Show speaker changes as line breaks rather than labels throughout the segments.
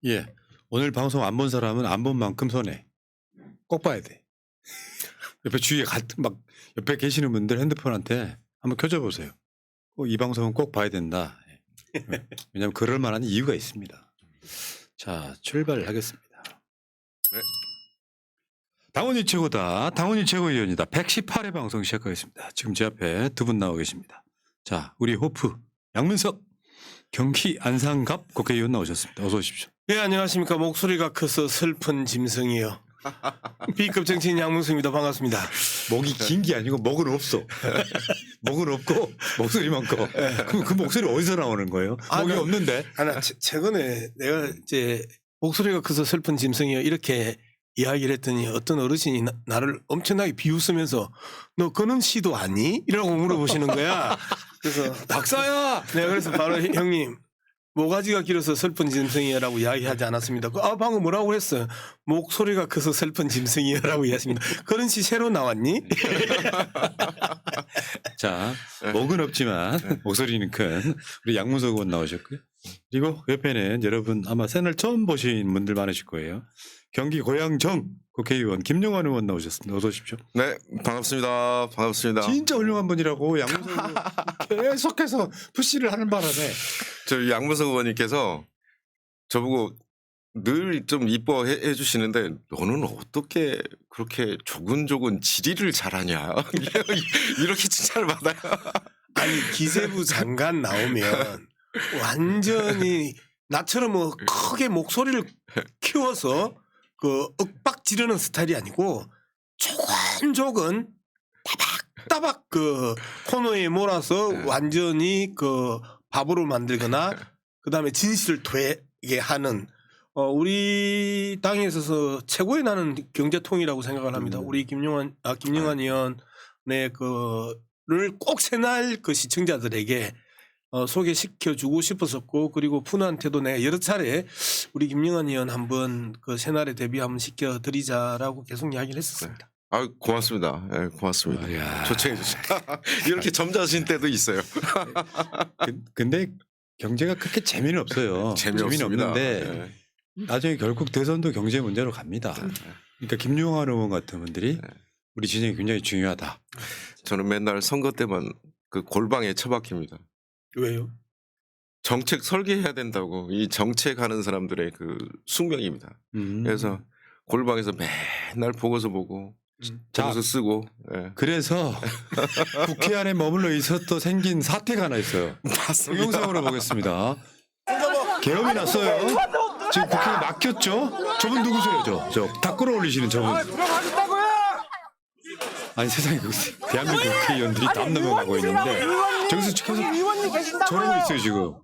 예. 오늘 방송 안 본 사람은 안 본 만큼 손해. 꼭 봐야 돼. 옆에 주위에 막 옆에 계시는 분들 핸드폰한테 한번 켜줘 보세요. 이 방송은 꼭 봐야 된다. 왜냐하면 그럴 만한 이유가 있습니다. 자, 출발하겠습니다.
네.
당원이 최고다. 당원이 최고위원이다. 118회 방송 시작하겠습니다. 지금 제 앞에 두 분 나와 계십니다. 자, 우리 호프 양민석 경기 안상갑 국회의원 나오셨습니다. 어서 오십시오.
네, 안녕하십니까. 목소리가 커서 슬픈 짐승이요. B급 정치인 양문수입니다. 반갑습니다.
목이 긴 게 아니고 목은 없어. 목은 없고 목소리만 커. 그럼 그 목소리 어디서 나오는 거예요? 목이 없는데.
하나 최근에 내가 이제 목소리가 커서 슬픈 짐승이요 이렇게 이야기를 했더니 어떤 어르신이 나를 엄청나게 비웃으면서 너 그런 시도 아니? 이라고 물어보시는 거야. 그래서
박사야.
내가 그래서 바로 형님 모가지가 길어서 슬픈 짐승이야라고 이야기하지 않았습니다. 방금 뭐라고 했어요? 목소리가 커서 슬픈 짐승이야라고 이야기했습니다. 그런 시 새로 나왔니?
자, 목은 없지만 목소리는 큰 우리 양문석 의원 나오셨고요. 그리고 옆에는 여러분 아마 채널 처음 보신 분들 많으실 거예요. 경기 고양정 국회의원 김용환 의원 나오셨습니다. 어서 오십시오.
네, 반갑습니다. 반갑습니다.
진짜 훌륭한 분이라고 양문석 의원 계속해서 푸시를 하는 바람에
저 양문석 의원님께서 저보고 늘 좀 이뻐해 주시는데 너는 어떻게 그렇게 조근조근 질의를 잘하냐 이렇게 칭찬을 받아요.
아니 기재부 장관 나오면 완전히 나처럼 뭐 크게 목소리를 키워서 그 윽박 지르는 스타일이 아니고 조근조근 따박따박 그 코너에 몰아서 완전히 그 바보를 만들거나 그다음에 진실을 되게 하는 우리 당에 있어서 최고의 나는 경제통이라고 생각을 합니다. 우리 김용환 의원의 그를 꼭 새날 그 시청자들에게 소개시켜주고 싶었었고 그리고 푸나한테도 내가 여러 차례 우리 김용환 의원 한번 그 새날에 데뷔 한번 시켜드리자라고 계속 이야기를 했었습니다.
아, 고맙습니다. 네, 고맙습니다. 초청해 주셔. 이렇게 점잖으신 때도 있어요.
근데 경제가 그렇게 재미는 없어요. 재미는 없는데
네.
나중에 결국 대선도 경제 문제로 갑니다. 그러니까 김용환 의원 같은 분들이 우리 진영이 굉장히 중요하다.
저는 맨날 선거 때만 그 골방에 처박힙니다.
왜요?
정책 설계해야 된다고 이 정책하는 사람들의 그 숙명입니다. 그래서 골방에서 맨날 보고서 보고 보고서 쓰고. 예.
그래서 국회 안에 머물러 있어 생긴 사태가 하나 있어요.
맞습니다.
동영상으로 보겠습니다. 계엄이 났어요. 지금 국회에 막혔죠? 저분 누구세요? 다 끌어올리시는 저분. 아니 세상에 대한민국 국회의원들이 담 넘어가고 있는데 저기서 계속 저러고 있어요 지금.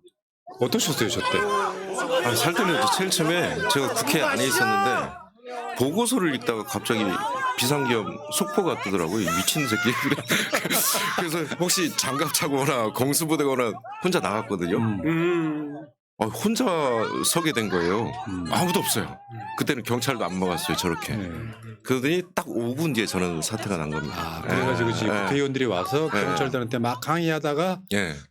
어떠셨어요 저 때?
아, 살 떨려서 제일 처음에 제가 국회 안에 있었는데 보고서를 읽다가 갑자기 비상계엄 속보가 뜨더라고요. 미친 새끼. 그래서 혹시 장갑 차거나 공수부대거나 혼자 나갔거든요. 혼자 서게 된 거예요. 아무도 없어요. 그때는 경찰도 안 막았어요. 저렇게. 그러더니 딱 5분 뒤에 저는 사태가 난 겁니다.
그래가지고 지금 국회의원들이 와서 경찰들한테 막 강의하다가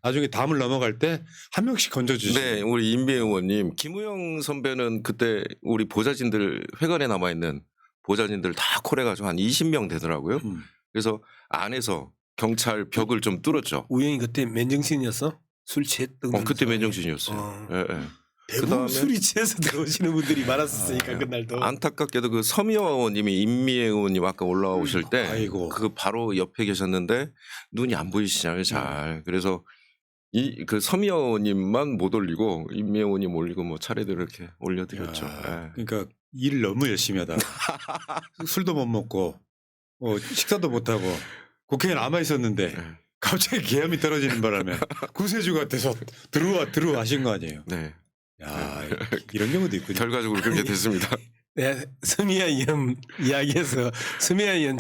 나중에 담을 넘어갈 때 한 명씩 건져주시죠.
네, 우리 임비 의원님, 김우영 선배는 그때 우리 보좌진들 회관에 남아 있는 보좌진들 다 콜해가지고 한 20명 되더라고요. 그래서 안에서 경찰 벽을 좀 뚫었죠.
우영이 그때 맨정신이었어? 술 취했던
그때 맨정신이었어요.
대부분 술이 취해서 들어오시는 분들이 많았으니까 그날도.
안타깝게도 그 서미화 의원님이 임미애 의원님 아까 올라오실 때 그 바로 옆에 계셨는데 눈이 안 보이시잖아요 잘. 그래서 그 서미화 의원님만 못 올리고 임미애 의원님 올리고 뭐 차례대로 이렇게 올려드렸죠.
그러니까 일을 너무 열심히 하다 술도 못 먹고 식사도 못 하고 국회에 남아 있었는데 갑자기 계엄이 떨어지는 바람에 구세주가 돼서 들어와 하신 거 아니에요?
네.
야, 이런 경우도 있군요.
결과적으로 그렇게 됐습니다.
네, 서미아 의원 이야기에서 서미아 의원이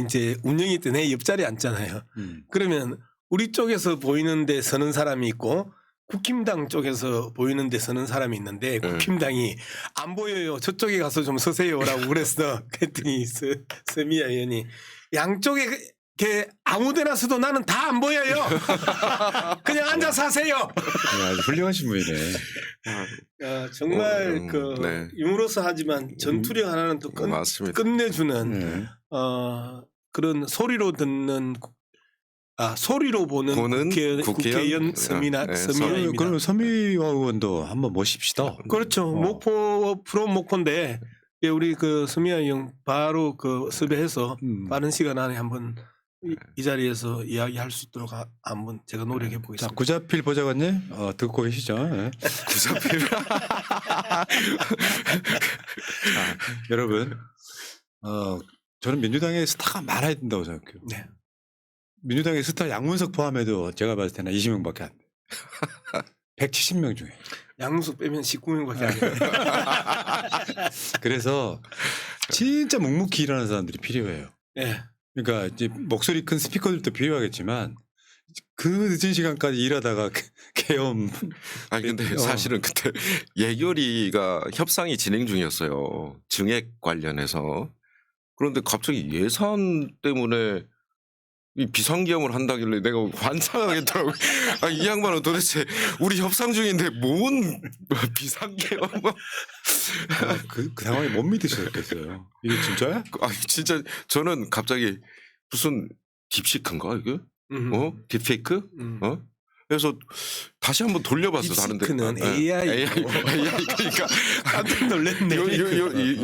이제 운영이 때 내 옆자리에 앉잖아요. 그러면 우리 쪽에서 보이는 데 서는 사람이 있고 국힘당 쪽에서 보이는 데 서는 사람이 있는데 국힘당이 안 보여요. 저쪽에 가서 좀 서세요라고 그랬어. 그랬더니 서미아 의원이 양쪽에 이렇게 아무데나 서도 나는 다 안 보여요. 그냥 앉아서 하세요.
아주 훌륭하신 분이네.
정말 그
네.
유머러스 하지만 전투력 하나는 또
맞습니다.
끝내주는
네.
그런 소리로 듣는 소리로 보는 국회의원 서민아입니다.
그럼 서미화 의원도 한번 모십시다.
그렇죠. 목포 프롬 목포인데 우리 그 서미아 의원 바로 그 섭외해서 빠른 시간 안에 한번 이 자리에서 이야기할 수 있도록 한번 제가 노력해
자,
보겠습니다.
구자필 보좌관님 듣고 계시죠? 네.
구자필.
여러분, 저는 민주당의 스타가 많아야 된다고 생각해요.
네.
민주당의 스타 양문석 포함해도 제가 봤을 때는 20명밖에 안 돼. 170명 중에.
양수 빼면 19명밖에 안 돼요.
그래서 진짜 묵묵히 일하는 사람들이 필요해요.
네.
그러니까 이제 목소리 큰 스피커들도 필요하겠지만 그 늦은 시간까지 일하다가 계엄.
아니 근데 사실은 그때 예결위가 협상이 진행 중이었어요. 증액 관련해서. 그런데 갑자기 예산 때문에 이 비상계엄을 한다길래 내가 환장하겠더라고요. 이 양반은 도대체 우리 협상 중인데 뭔 비상계엄?
그 상황에 못 믿으셨겠어요. 이게 진짜야?
진짜 저는 갑자기 무슨 딥시크인가 이게? 딥페이크? 그래서 다시 한번 돌려봤어. 다른데.
딥시크는 AI.
그러니까
깜짝 놀랐네.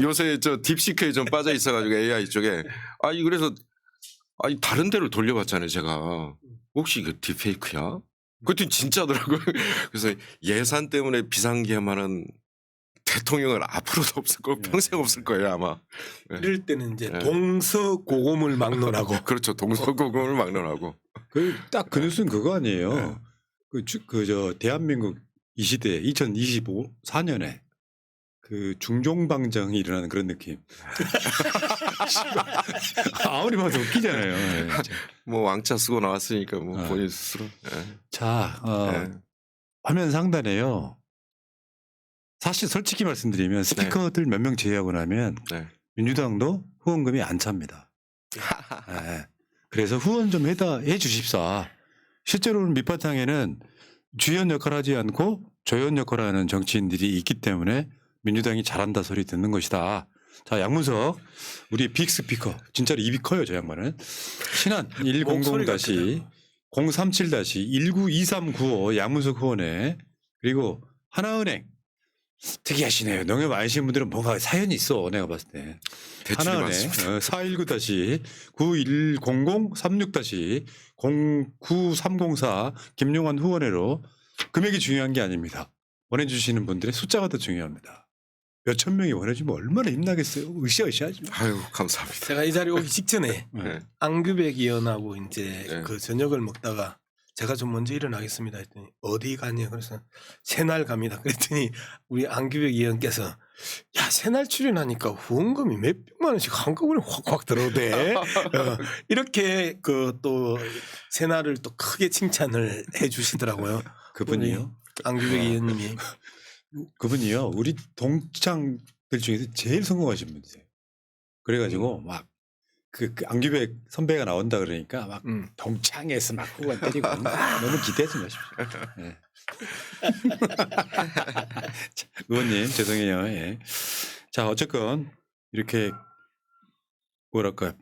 요새 저 딥시크에 좀 빠져 있어가지고 AI 쪽에. 그래서 다른 데를 돌려봤잖아요, 제가. 혹시 이거 딥페이크야? 그것도 진짜더라고요. 그래서 예산 때문에 비상계엄하는 대통령은 앞으로도 없을 거고 평생 없을 거예요, 아마.
이럴 때는 이제 동서고금을 막론하고.
그렇죠. 동서고금을 막론하고.
딱 그 뉴스는 그거 아니에요. 대한민국 이 시대 2024년에 그 중종방정이 일어나는 그런 느낌. 아무리 봐도 웃기잖아요. 네,
뭐 왕자 쓰고 나왔으니까 뭐 본인 스스로.
자, 화면 상단에요. 사실 솔직히 말씀드리면 스피커들 몇 명 제외하고 나면 민주당도 후원금이 안 찹니다. 네. 그래서 후원 좀 해 주십사. 실제로는 밑바탕에는 주연 역할을 하지 않고 조연 역할을 하는 정치인들이 있기 때문에 민주당이 잘한다 소리 듣는 것이다. 자, 양문석 우리 빅 스피커 진짜로 입이 커요. 저 양반은. 신한 100-037-192395 양문석 후원회 그리고 하나은행 특이하시네요. 농협 아시는 분들은 뭔가 사연이 있어. 내가 봤을 때. 하나은행 419-9130-36-09304 김용환 후원회로 금액이 중요한 게 아닙니다. 보내주시는 분들의 숫자가 더 중요합니다. 몇천 명이 보내주면 얼마나 힘나겠어요. 으쌰으쌰하지.
아유 감사합니다.
제가 이 자리에 오기 직전에 안규백 의원하고 이제 그 저녁을 먹다가 제가 좀 먼저 일어나겠습니다 했더니 어디 가냐 그래서 새날 갑니다 그랬더니 우리 안규백 의원께서 야 새날 출연하니까 후원금이 몇백만 원씩 한꺼번에 확확 들어오대. 이렇게 그 또 새날을 또 크게 칭찬을 해주시더라고요.
그분이요?
안규백 의원님이.
그분이요. 우리 동창들 중에서 제일 성공하신 분이세요. 그래가지고 막 그 안규백 선배가 나온다 그러니까 막 동창에서 막 후원 때리고 너무 기대하지 마십시오. 네. 의원님 죄송해요. 예. 자 어쨌건 이렇게 뭐랄까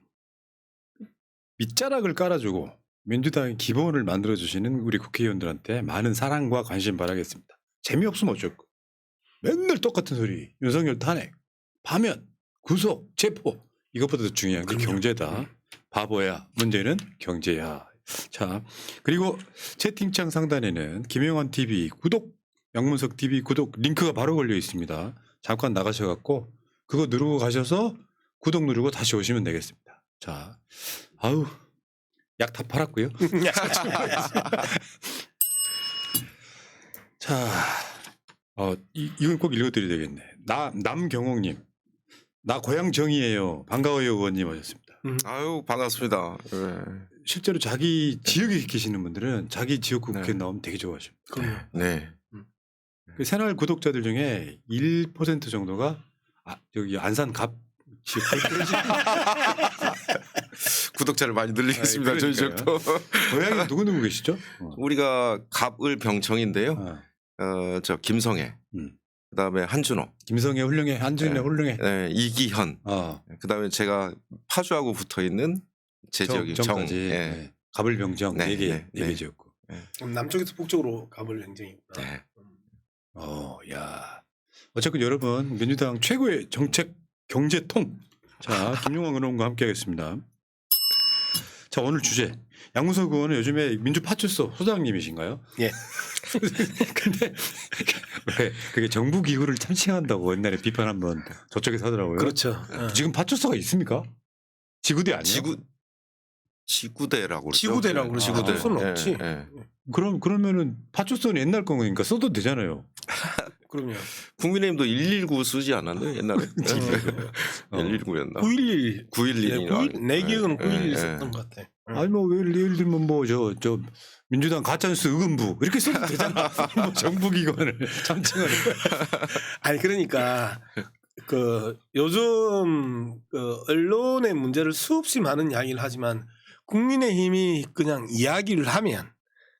밑자락을 깔아주고 민주당의 기본을 만들어주시는 우리 국회의원들한테 많은 사랑과 관심 바라겠습니다. 재미없으면 어쩔 거. 맨날 똑같은 소리. 윤석열 탄핵, 파면, 구속, 체포. 이것보다 더 중요한 게 경제다. 바보야. 문제는 경제야. 자, 그리고 채팅창 상단에는 김영환 TV 구독, 양문석 TV 구독 링크가 바로 걸려 있습니다. 잠깐 나가셔갖고 그거 누르고 가셔서 구독 누르고 다시 오시면 되겠습니다. 자, 아우 약 다 팔았고요. 자, 이건 꼭 읽어드려야 되겠네. 남경옥님. 나 고향 정이에요. 반가워요 의원님 하셨습니다.
아유 반갑습니다.
실제로 자기 지역에 계시는 분들은 자기 지역구 국회 나오면 되게 좋아하십니다.
네.
그 새날 구독자들 중에 1% 정도가 여기 안산 갑 지역
구독자를 많이 늘리겠습니다. 저희
그러니까요.
집도.
고향이 누구 계시죠?
우리가 갑을 병청인데요. 저 김성애, 그다음에 한준호,
김성애 훌륭해, 한준혜
네.
훌륭해.
네, 이기현, 그다음에 제가 파주하고 붙어 있는 제 지역이 정.
정까지.
예.
네. 가불병정
네,
4개
네, 네.
지었고.
그럼 남쪽에서 북쪽으로 가볼 행정이구나.
네.
야. 어쨌든 여러분 민주당 최고의 정책 경제통. 자, 김용환 의원과 함께하겠습니다. 자, 오늘 주제. 양문석 의원은 요즘에 민주파출소 소장님이신가요?
예.
근데 왜 그게 정부 기후를 참칭한다고 옛날에 비판 한번 저쪽에서 하더라고요.
그렇죠.
지금 파출소가 있습니까? 지구대 아니에요?
지구대라고 그러죠.
지구대라고 그러죠.
지구대.
파출소는 없지.
그러면은 파출소는 옛날 거니까 써도 되잖아요.
그럼요.
국민의힘도 119 쓰지 않았나요 옛날에? 119였나?
911.
911이
내 기억은 911 썼던 것 같아.
아니 뭐 예를 들면 뭐 저 민주당 가짜뉴스 의금부 이렇게 써도 되잖아. 뭐 정부 기관을 참칭하는 거야.
아니 그러니까 그 요즘 그 언론의 문제를 수없이 많은 이야기를 하지만 국민의힘이 그냥 이야기를 하면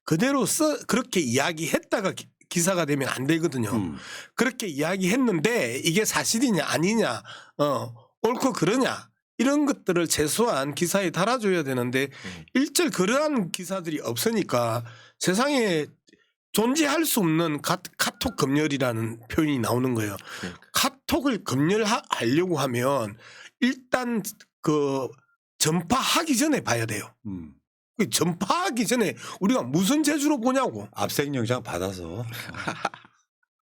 그대로 그렇게 이야기했다가 기사가 되면 안 되거든요. 그렇게 이야기했는데 이게 사실이냐 아니냐, 옳고 그러냐 이런 것들을 최소한 기사에 달아줘야 되는데 일절 그러한 기사들이 없으니까 세상에 존재할 수 없는 카톡 검열이라는 표현이 나오는 거예요. 카톡을 검열하려고 하면 일단 그 전파하기 전에 봐야 돼요. 그 전파하기 전에 우리가 무슨 재주로 보냐고.
압색 영장 받아서.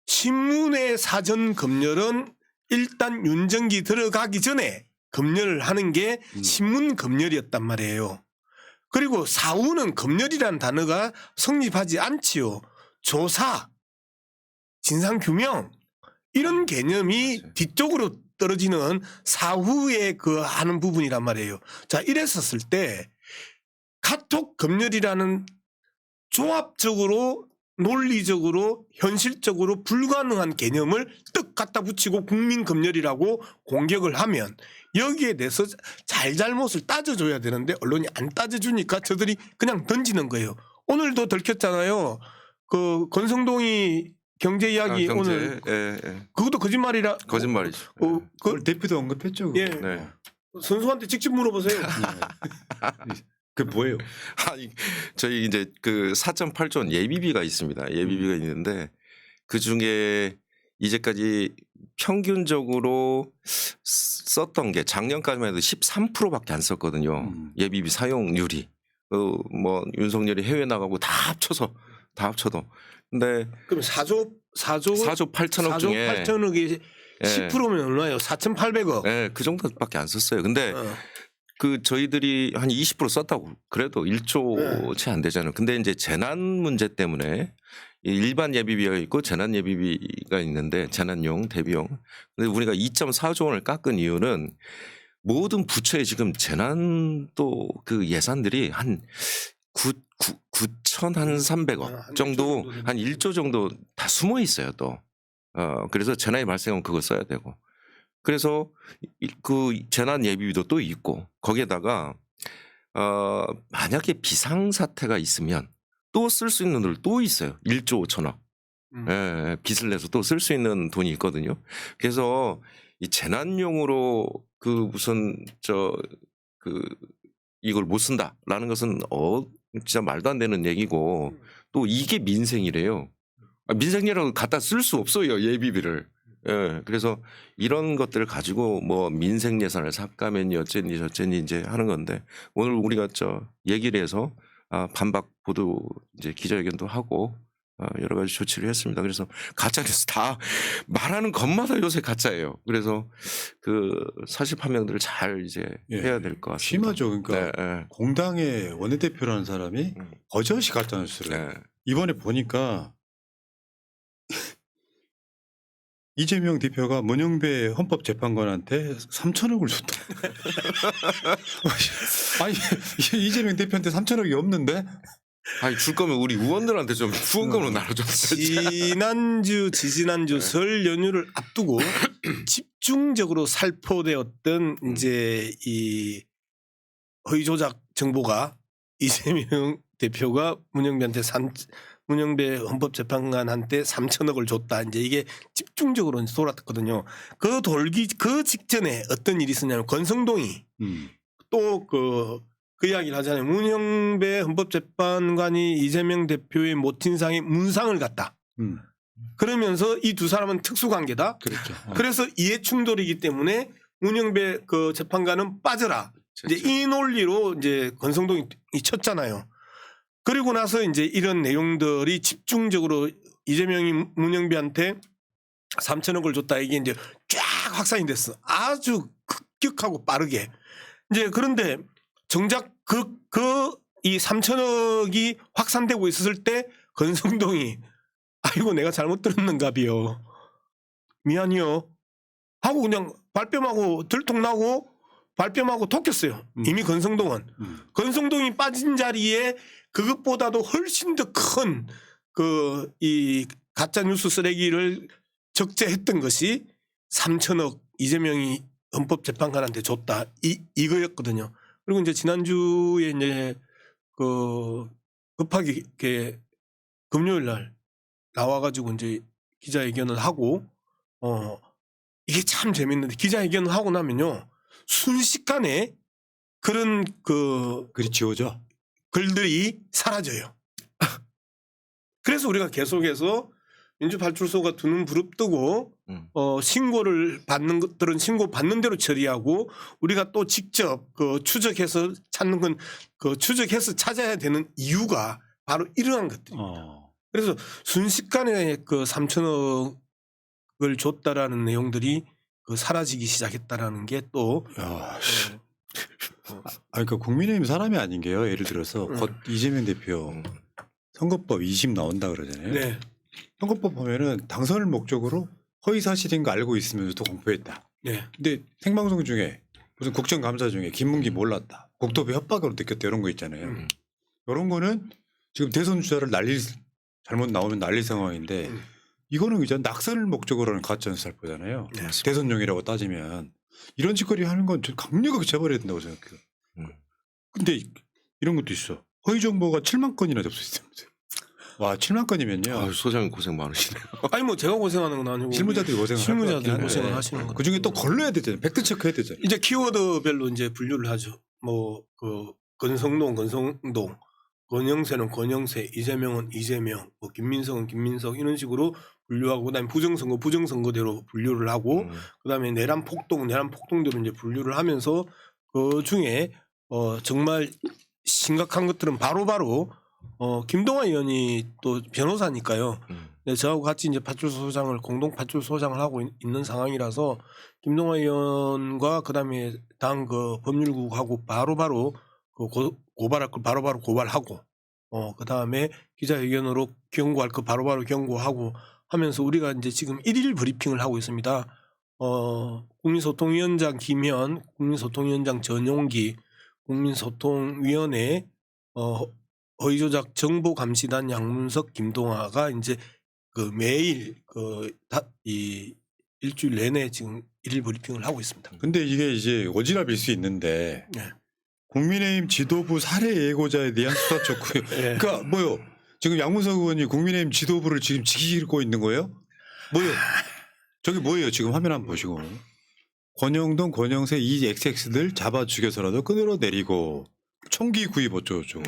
신문의 사전 검열은 일단 윤정기 들어가기 전에 검열을 하는 게 신문 검열이었단 말이에요. 그리고 사후는 검열이라는 단어가 성립하지 않지요. 조사, 진상규명 이런 개념이 뒤쪽으로 떨어지는 사후에 그 하는 부분이란 말이에요. 자, 이랬었을 때 카톡 검열이라는 조합적으로 논리적으로 현실적으로 불가능한 개념을 떡 갖다 붙이고 국민 검열이라고 공격을 하면 여기에 대해서 잘잘못을 따져줘야 되는데 언론이 안 따져주니까 저들이 그냥 던지는 거예요. 오늘도 들켰잖아요. 그 권성동이 경제 이야기
경제.
오늘
예.
그것도 거짓말이라
거짓말이죠.
그걸 대표도 언급했죠.
예.
네.
선수한테 직접 물어보세요.
그 뭐예요?
아니 저희 이제 그 4.8조 원 예비비가 있습니다. 예비비가 있는데 그 중에 이제까지 평균적으로 썼던 게 작년까지만 해도 13%밖에 안 썼거든요. 예비비 사용률이. 뭐 윤석열이 해외 나가고 다 합쳐도. 근데
그럼 4조
8천억 중에
8천억이 10%면 얼마예요? 4,800억.
네, 그 정도밖에 안 썼어요. 근데 그 저희들이 한 20% 썼다고 그래도 1조 채 안 되잖아요. 근데 이제 재난 문제 때문에 일반 예비비가 있고 재난 예비비가 있는데 재난용 대비용. 근데 우리가 2.4조 원을 깎은 이유는 모든 부처에 지금 재난도 그 예산들이 한 9,300억 정도 한 1조 정도 다 숨어 있어요 또. 그래서 재난이 발생하면 그거 써야 되고. 그래서 그 재난 예비비도 또 있고 거기에다가 만약에 비상사태가 있으면 또 쓸 수 있는 돈을 또 있어요. 1조 5천억. 예, 빚을 내서 또 쓸 수 있는 돈이 있거든요. 그래서 이 재난용으로 그 무슨 이걸 못 쓴다라는 것은 진짜 말도 안 되는 얘기고 또 이게 민생이래요. 민생이라고 갖다 쓸 수 없어요 예비비를. 예, 그래서 이런 것들을 가지고 뭐 민생 예산을 삭감했니 어쨌니 저쨌니 이제 하는 건데 오늘 우리가 얘기를 해서 반박 보도 이제 기자회견도 하고 여러 가지 조치를 했습니다. 그래서 가짜뉴스 다 말하는 것마다 요새 가짜예요. 그래서 그 사실 판명들을 잘 이제 해야 될 것 같습니다.
심하죠. 그러니까 공당의 원내대표라는 사람이 버젓이 가짜뉴스를 이번에 보니까 이재명 대표가 문영배 헌법재판관한테 3천억을 줬다. 아니 이재명 대표한테 3천억이 없는데?
아니 줄 거면 우리 의원들한테 좀 후원금으로 나눠줬어야지.
지지난주 설 연휴를 앞두고 집중적으로 살포되었던 이제 이 허위 조작 정보가 이재명 대표가 문영배 헌법재판관한테 3천억을 줬다. 이제 이게 집중적으로 이제 돌았거든요. 그 직전에 어떤 일이 있었냐면 권성동이 또 그 이야기를 하잖아요. 문영배 헌법재판관이 이재명 대표의 모친상에 문상을 갖다. 그러면서 이 두 사람은 특수관계다.
그렇죠.
그래서 이해 충돌이기 때문에 문영배 그 재판관은 빠져라. 이제 이 논리로 이제 권성동이 쳤잖아요. 그리고 나서 이제 이런 내용들이 집중적으로 이재명이 문영배한테 3천억을 줬다 이게 이제 쫙 확산이 됐어. 아주 급격하고 빠르게. 이제 그런데 정작 이 3천억이 확산되고 있었을 때 권성동이 아이고 내가 잘못 들었는가비요. 미안해요. 하고 그냥 발뺌하고 들통나고 발뺌하고 톡했어요. 이미 권성동은. 권성동이 빠진 자리에 그것보다도 훨씬 더 큰 이 가짜 뉴스 쓰레기를 적재했던 것이 3천억 이재명이 헌법재판관한테 줬다 이거였거든요. 그리고 이제 지난주에 이제 급하게 이렇게 금요일 날 나와가지고 이제 기자회견을 하고 이게 참 재밌는데 기자회견을 하고 나면요 순식간에 그런
글이 지워져.
글들이 사라져요. 그래서 우리가 계속해서 민주발출소가 두 눈 부릅뜨고 신고를 받는 것들은 신고 받는 대로 처리하고 우리가 또 직접 추적해서 찾는 건 추적해서 찾아야 되는 이유가 바로 이러한 것들입니다. 그래서 순식간에 3천억을 줬다라는 내용들이 사라지기 시작했다라는 게 또
그러니까 국민의힘 사람이 아닌 게요. 예를 들어서 곧 이재명 대표 선거법 2심 나온다 그러잖아요.
네.
선거법 보면은 당선을 목적으로 허위 사실인 거 알고 있으면서도 공표했다.
네.
근데 생방송 중에 무슨 국정감사 중에 김문기 몰랐다. 국토부 협박으로 느꼈다 이런 거 있잖아요. 이런 거는 지금 대선 주자를 잘못 나오면 날릴 상황인데 이거는 이제 낙선을 목적으로 하는 가짜뉴스 살포잖아요.
네.
대선용이라고 따지면 이런 짓거리 하는 건 강력하게 처벌해야 된다고 생각해요. 근데 이런 것도 있어. 허위 정보가 7만 건이나 접수됐습니다. 와 7만 건이면요.
소장님 고생 많으시네요.
아니 뭐 제가 고생하는 건 아니고
실무자들이 고생을
실무자들이 고생을 하시는 거.
그 중에 또 걸러야 되잖아요. 팩트 체크해야 되잖아요.
이제 키워드별로 이제 분류를 하죠. 뭐 권성동, 권영세는 권영세, 이재명은 이재명, 뭐 김민석은 김민석 이런 식으로 분류하고 그다음에 부정선거대로 분류를 하고 그다음에 내란 폭동대로 이제 분류를 하면서 그 중에 정말 심각한 것들은 바로바로 김동완 의원이 또 변호사니까요. 네, 저하고 같이 이제 공동 파출소장을 하고 있는 상황이라서 김동완 의원과 그다음에 당 법률국하고 바로바로 고발할 걸 바로바로 고발하고 그다음에 기자회견으로 경고할 거 바로바로 경고하고 하면서 우리가 이제 지금 1일 브리핑을 하고 있습니다. 국민소통위원장 김현, 국민소통위원장 전용기, 국민소통위원회 허위조작 정보감시단 양문석, 김동아가 이제 매일 이 일주일 내내 지금 1일 브리핑을 하고 있습니다.
근데 이게 이제 오지랖일 수 있는데
네.
국민의힘 지도부 살해 예고자에 대한 수사 촉구요.
네.
그러니까 뭐요? 지금 양문석 의원이 국민의힘 지도부를 지금 지키고 있는 거예요? 뭐요? 저기 뭐예요? 지금 화면 한번 보시고 권영동, 권영세 이 XX들 잡아 죽여서라도 끊어내리고 총기 구입 어쩌고저쩌고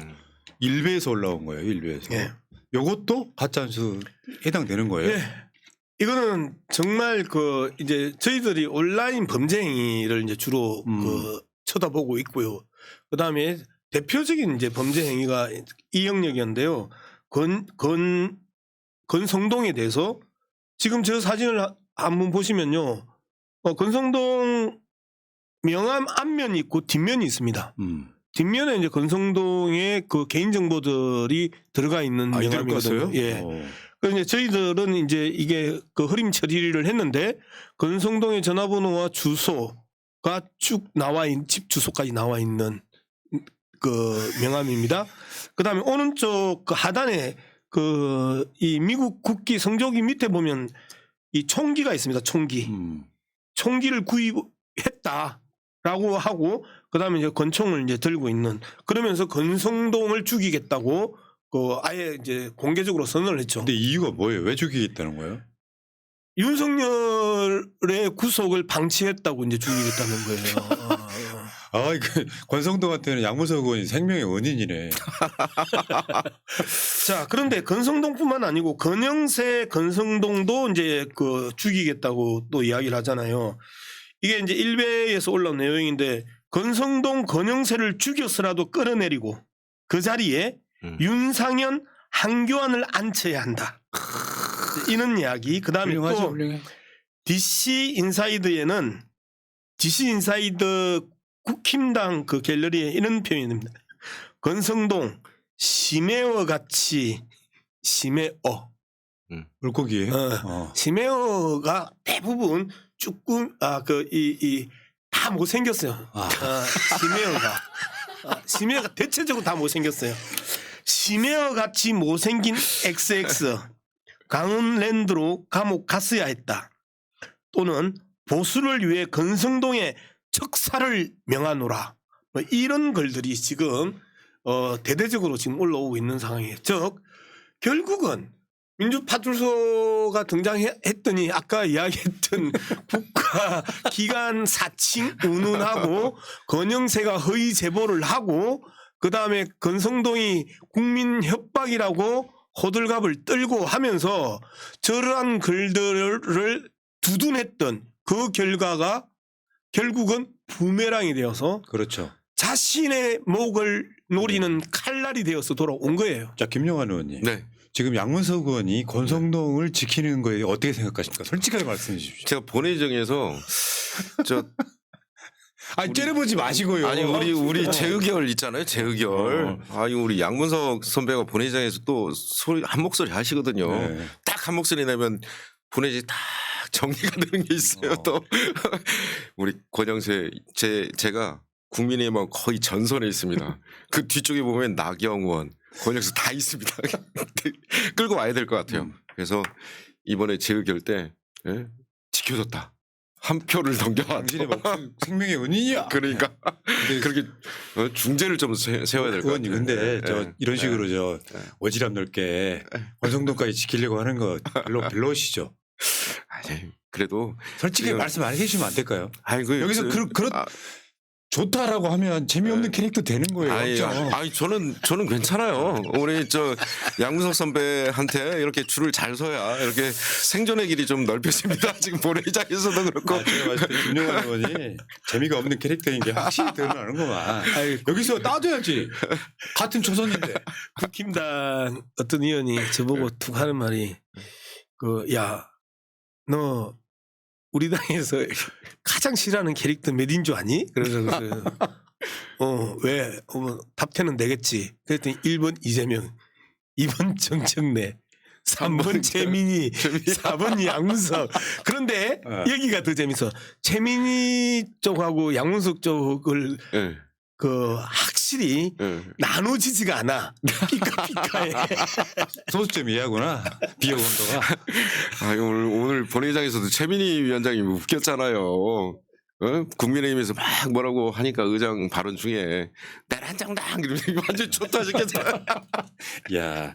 일베에서 올라온 거예요. 일베에서.
네.
요것도 가짜뉴스 해당되는 거예요.
네. 이거는 정말 이제 저희들이 온라인 범죄 행위를 이제 주로 쳐다보고 있고요. 그다음에 대표적인 이제 범죄 행위가 이 영역이었는데요. 권성동에 대해서 지금 저 사진을 한번 보시면요. 권성동 명함 앞면이 있고 뒷면이 있습니다. 뒷면에 이제 권성동의 개인 정보들이 들어가 있는 명함이거든요. 예. 그래서 이제 저희들은 이제 이게 흐림 처리를 했는데 권성동의 전화번호와 주소가 쭉 집 주소까지 나와 있는 명함입니다. 그다음에 오른쪽 하단에 이 미국 국기 성조기 밑에 보면 이 총기가 있습니다. 총기를 구입했다라고 하고 그다음에 이제 권총을 이제 들고 있는 그러면서 권성동을 죽이겠다고 아예 이제 공개적으로 선언을 했죠.
근데 이유가 뭐예요? 왜 죽이겠다는 거예요?
윤석열의 구속을 방치했다고 이제 죽이겠다는 거예요.
아, 그 권성동한테는 양문석 의원이 생명의 원인이네.
자, 그런데 권성동뿐만 아니고 권영세, 권성동도 이제 죽이겠다고 또 이야기를 하잖아요. 이게 이제 일베에서 올라온 내용인데 권성동, 권영세를 죽여서라도 끌어내리고 그 자리에 윤상현, 한교안을 앉혀야 한다. 이런 이야기. 그다음에
훌륭하죠,
또
훌륭해.
DC 인사이드에는 DC 인사이드 국힘당 그 갤러리에 이런 표현입니다. 권성동 심해어 같이 심해어.
물고기예요?
심해어가 대부분 다 못생겼어요. 심해어가 대체적으로 다 못생겼어요. 심해어 같이 못생긴 XX 강원랜드로 감옥 갔어야 했다. 또는 보수를 위해 권성동의 척사를 명하노라. 뭐 이런 글들이 지금 대대적으로 지금 올라오고 있는 상황이에요. 즉 결국은 민주파출소가 등장했더니 아까 이야기했던 국가기관 사칭 운운하고 권영세가 허위 제보를 하고 그다음에 권성동이 국민 협박이라고 호들갑을 떨고 하면서 저러한 글들을 두둔했던 그 결과가 결국은 부메랑이 되어서
그렇죠.
자신의 목을 노리는 칼날이 되어서 돌아온 거예요.
자, 김용환 의원님.
네.
지금 양문석 의원이 권성동을 지키는 거에 어떻게 생각하십니까? 솔직하게 말씀해 주십시오.
제가 본회의장에서
아니, 째려보지 마시고요.
아니 우리 재의결 있잖아요. 재의결. 아니 우리 양문석 선배가 본회의장에서 또 소리 한 목소리 하시거든요.
네.
딱 한 목소리 내면 본회의 딱 정리가 되는 게 있어요. 또 우리 권영세 제가 국민의힘은 거의 전선에 있습니다. 그 뒤쪽에 보면 나경원, 권영세 다 있습니다. 끌고 와야 될 것 같아요. 그래서 이번에 재의결 때 지켜줬다. 한 표를 넘겨왔다.
당신의 생명의 은인이야.
그러니까 그렇게 중재를 좀 세워야 될 것 같아요.
의원님, 근데 이런 식으로 오지랖 넓게 권성동까지 지키려고 하는 거 별로시죠?
아니, 그래도
솔직히 말씀 안 해주시면 안 될까요?
아이고
여기서 그런 좋다라고 하면 재미없는 캐릭터 되는 거예요.
아니 저는 괜찮아요. 우리 양문석 선배한테 이렇게 줄을 잘 서야 이렇게 생존의 길이 좀 넓혀집니다. 지금 본회의장에서도 그렇고.
김용환 의원이 재미가 없는 캐릭터인 게 확실히 드러나는구만. 여기서 따져야지. 같은 초선인데.
국힘당 어떤 의원이 저보고 툭 하는 말이 야, 너 우리 당에서 가장 싫어하는 캐릭터 몇인 줄 아니? 그래서 왜? 답태는 내겠지. 그랬더니 1번 이재명, 2번 정청래, 3번 최민희, 4번 양문석. 그런데 여기가 더 재밌어. 최민희 쪽하고 양문석 쪽을 확실히 나눠지지가 않아. 피카피카해.
소수점 이해하구나. 비용 온도가.
오늘 본회의장에서도 최민희 위원장이 웃겼잖아요. 국민의힘에서 막 뭐라고 하니까 의장 발언 중에 내란정당 이러면서 완전 좋다 싶겠잖아요.
야,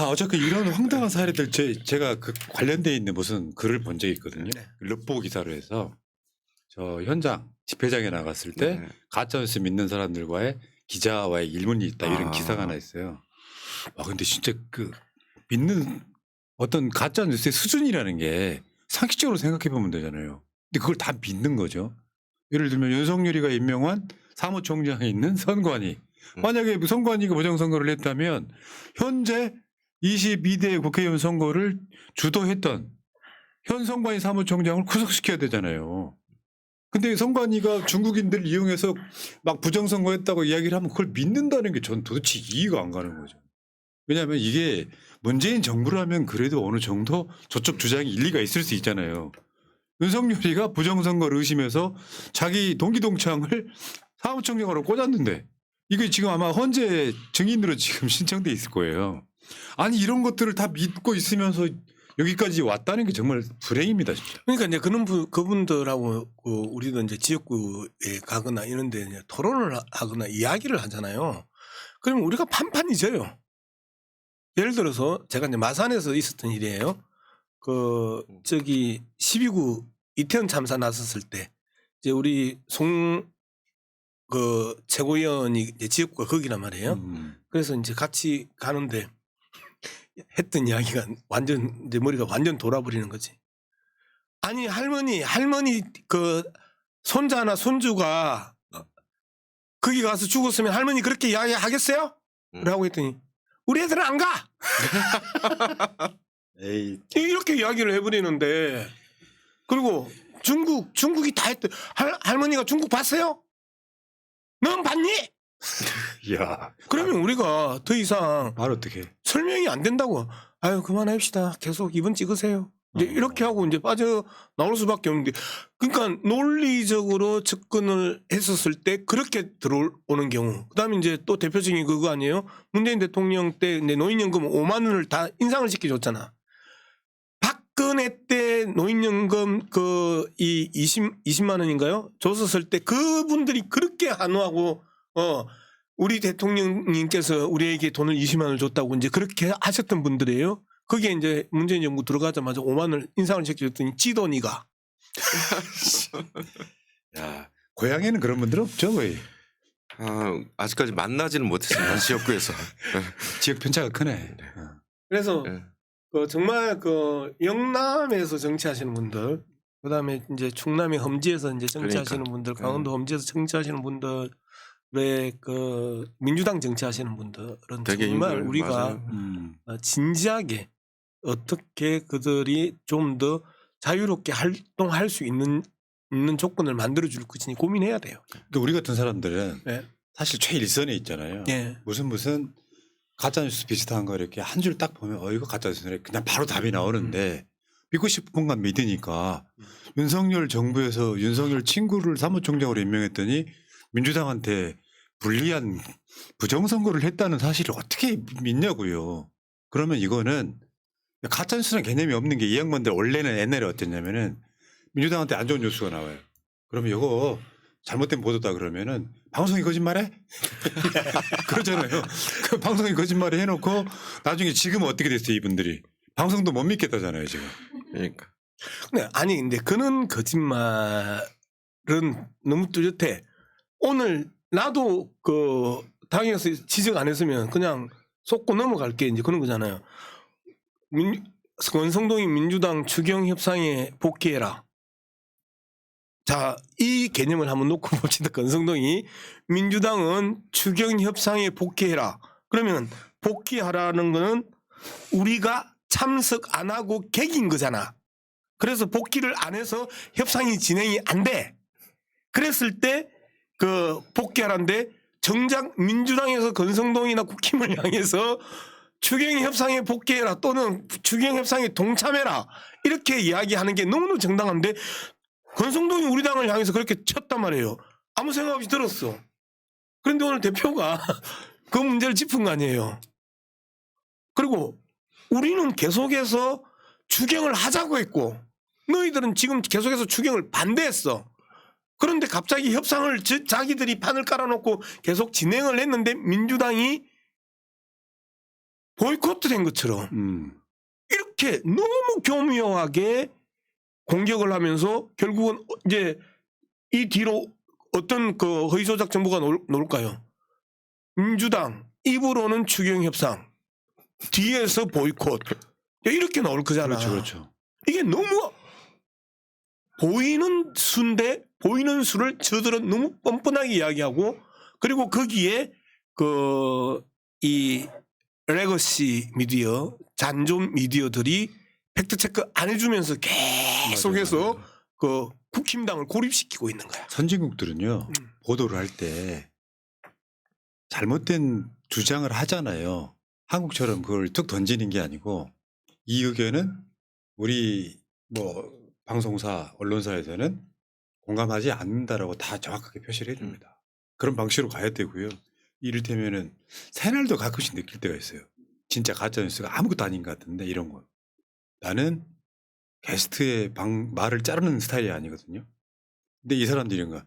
어저께 이런 황당한 사례들 제가 그 관련돼 있는 무슨 글을 본 적이 있거든요. 르포 기사로 해서 저 현장 집회장에 나갔을 때 가짜뉴스 믿는 사람들과의 기자와의 일문이 있다 이런 기사가 하나 있어요. 근데 진짜 믿는 어떤 가짜뉴스의 수준이라는 게 상식적으로 생각해 보면 되잖아요. 근데 그걸 다 믿는 거죠. 예를 들면 윤석열이가 임명한 사무총장에 있는 선관위. 만약에 선관위가 부정선거를 했다면 현재 22대 국회의원 선거를 주도했던 현 선관위 사무총장을 구속시켜야 되잖아요. 근데 선관위가 중국인들 이용해서 막 부정선거했다고 이야기를 하면 그걸 믿는다는 게 전 도대체 이해가 안 가는 거죠. 왜냐하면 이게 문재인 정부라면 그래도 어느 정도 저쪽 주장이 일리가 있을 수 있잖아요. 윤석열이가 부정선거를 의심해서 자기 동기동창을 사무총장으로 꽂았는데 이게 지금 아마 헌재 증인으로 지금 신청돼 있을 거예요. 아니 이런 것들을 다 믿고 있으면서 여기까지 왔다는 게 정말 불행입니다, 진짜.
그러니까 이제 그분들하고 우리도 이제 지역구에 가거나 이런데 이제 토론을 하거나 이야기를 하잖아요. 그러면 우리가 판판이 져요. 예를 들어서 제가 이제 마산에서 있었던 일이에요. 저기 12구 이태원 참사 났었을 때 이제 우리 최고위원이 이제 지역구가 거기란 말이에요. 그래서 이제 같이 가는데 했던 이야기가 완전 이제 머리가 완전 돌아버리는 거지. 아니 할머니 손자나 손주가 거기 가서 죽었으면 할머니 그렇게 이야기하겠어요? 라고 했더니 우리 애들은 안 가.
에이,
이렇게 이야기를 해버리는데 그리고 중국이 다 했대. 할머니가 중국 봤어요? 넌 봤니?
이야.
그러면 우리가 더 이상
말 어떻게?
설명이 안 된다고. 아유 그만합시다. 계속 이번 찍으세요. 이제 이렇게 하고 이제 빠져 나올 수밖에 없는데, 그러니까 논리적으로 접근을 했었을 때 그렇게 들어오는 경우. 그다음에 이제 또 대표적인 그거 아니에요? 문재인 대통령 때 노인연금 5만 원을 다 인상을 시켜줬잖아. 박근혜 때 노인연금 이 20만 원인가요? 줬었을 때 그분들이 그렇게 한호하고 우리 대통령님께서 우리에게 돈을 20만 원을 줬다고 이제 그렇게 하셨던 분들이에요. 그게 이제 문재인 정부 들어가자마자 5만 원 인상을 시켜줬더니 찌더니가.
야, 고향에는 그런 분들 없죠, 거의.
아직까지 만나지는 못했습니다. 지역구에서.
지역 편차가 크네.
그래서
네.
정말 영남에서 정치하시는 분들, 그다음에 이제 충남의 험지에서 이제 정치하시는
그러니까.
분들, 강원도 험지에서 정치하시는 분들, 왜 민주당 정치하시는 분들은
되게
정말
힘들어요.
우리가
맞아요.
진지하게 어떻게 그들이 좀 더 자유롭게 활동할 수 있는 조건을 만들어줄 것이니 고민해야 돼요.
그러니까 우리 같은 사람들은
네.
사실 최일선에 있잖아요.
예.
무슨 가짜뉴스 비슷한 거 이렇게 한 줄 딱 보면 이거 가짜뉴스네. 그냥 바로 답이 나오는데 믿고 싶은 것만 믿으니까 윤석열 정부에서 윤석열 친구를 사무총장으로 임명했더니 민주당한테 불리한 부정선거를 했다는 사실을 어떻게 믿냐고요. 그러면 이거는 가짜뉴스라는 개념이 없는 게 이 양반들 원래는 옛날에 어땠냐면은 민주당한테 안 좋은 뉴스가 나와요. 그러면 이거 잘못된 보도다 그러면은 방송이 거짓말해? 그러잖아요. 그 방송이 거짓말을 해놓고 나중에 지금 어떻게 됐어요 이분들이. 방송도 못 믿겠다잖아요 지금.
그러니까.
근데 그런 거짓말은 너무 뚜렷해. 오늘 나도 당에서 지적 안 했으면 그냥 속고 넘어갈게 이제 그런 거잖아요. 권성동이 민주당 추경 협상에 복귀해라. 자, 이 개념을 한번 놓고 봅시다. 권성동이 민주당은 추경 협상에 복귀해라. 그러면 복귀하라는 거는 우리가 참석 안 하고 객인 거잖아. 그래서 복귀를 안 해서 협상이 진행이 안 돼. 그랬을 때 복귀하라는데 정작 민주당에서 권성동이나 국힘을 향해서 추경 협상에 복귀해라 또는 추경 협상에 동참해라 이렇게 이야기하는 게 너무너무 정당한데 권성동이 우리 당을 향해서 그렇게 쳤단 말이에요. 아무 생각 없이 들었어. 그런데 오늘 대표가 그 문제를 짚은 거 아니에요. 그리고 우리는 계속해서 추경을 하자고 했고 너희들은 지금 계속해서 추경을 반대했어. 그런데 갑자기 협상을 자기들이 판을 깔아놓고 계속 진행을 했는데 민주당이 보이콧 된 것처럼 이렇게 너무 교묘하게 공격을 하면서 결국은 이제 이 뒤로 어떤 허위조작 정보가 나올까요? 민주당 입으로는 추경 협상, 뒤에서 보이콧 이렇게 나올 거잖아.
그렇죠.
이게 너무 보이는 수인데 보이는 수를 저들은 너무 뻔뻔하게 이야기하고 그리고 거기에 이 레거시 미디어, 잔존 미디어들이 팩트체크 안 해주면서 계속해서
맞아요.
국힘당을 고립시키고 있는 거야.
선진국들은요 보도를 할 때 잘못된 주장을 하잖아요. 한국처럼 그걸 툭 던지는 게 아니고 이 의견은 우리 방송사, 언론사에서는 공감하지 않는다라고 다 정확하게 표시를 해줍니다. 그런 방식으로 가야 되고요. 이를테면은 새날도 가끔씩 느낄 때가 있어요. 진짜 가짜뉴스가 아무것도 아닌 것 같은데 이런 거. 나는 게스트의 말을 자르는 스타일이 아니거든요. 근데 이 사람들이 이런 거야.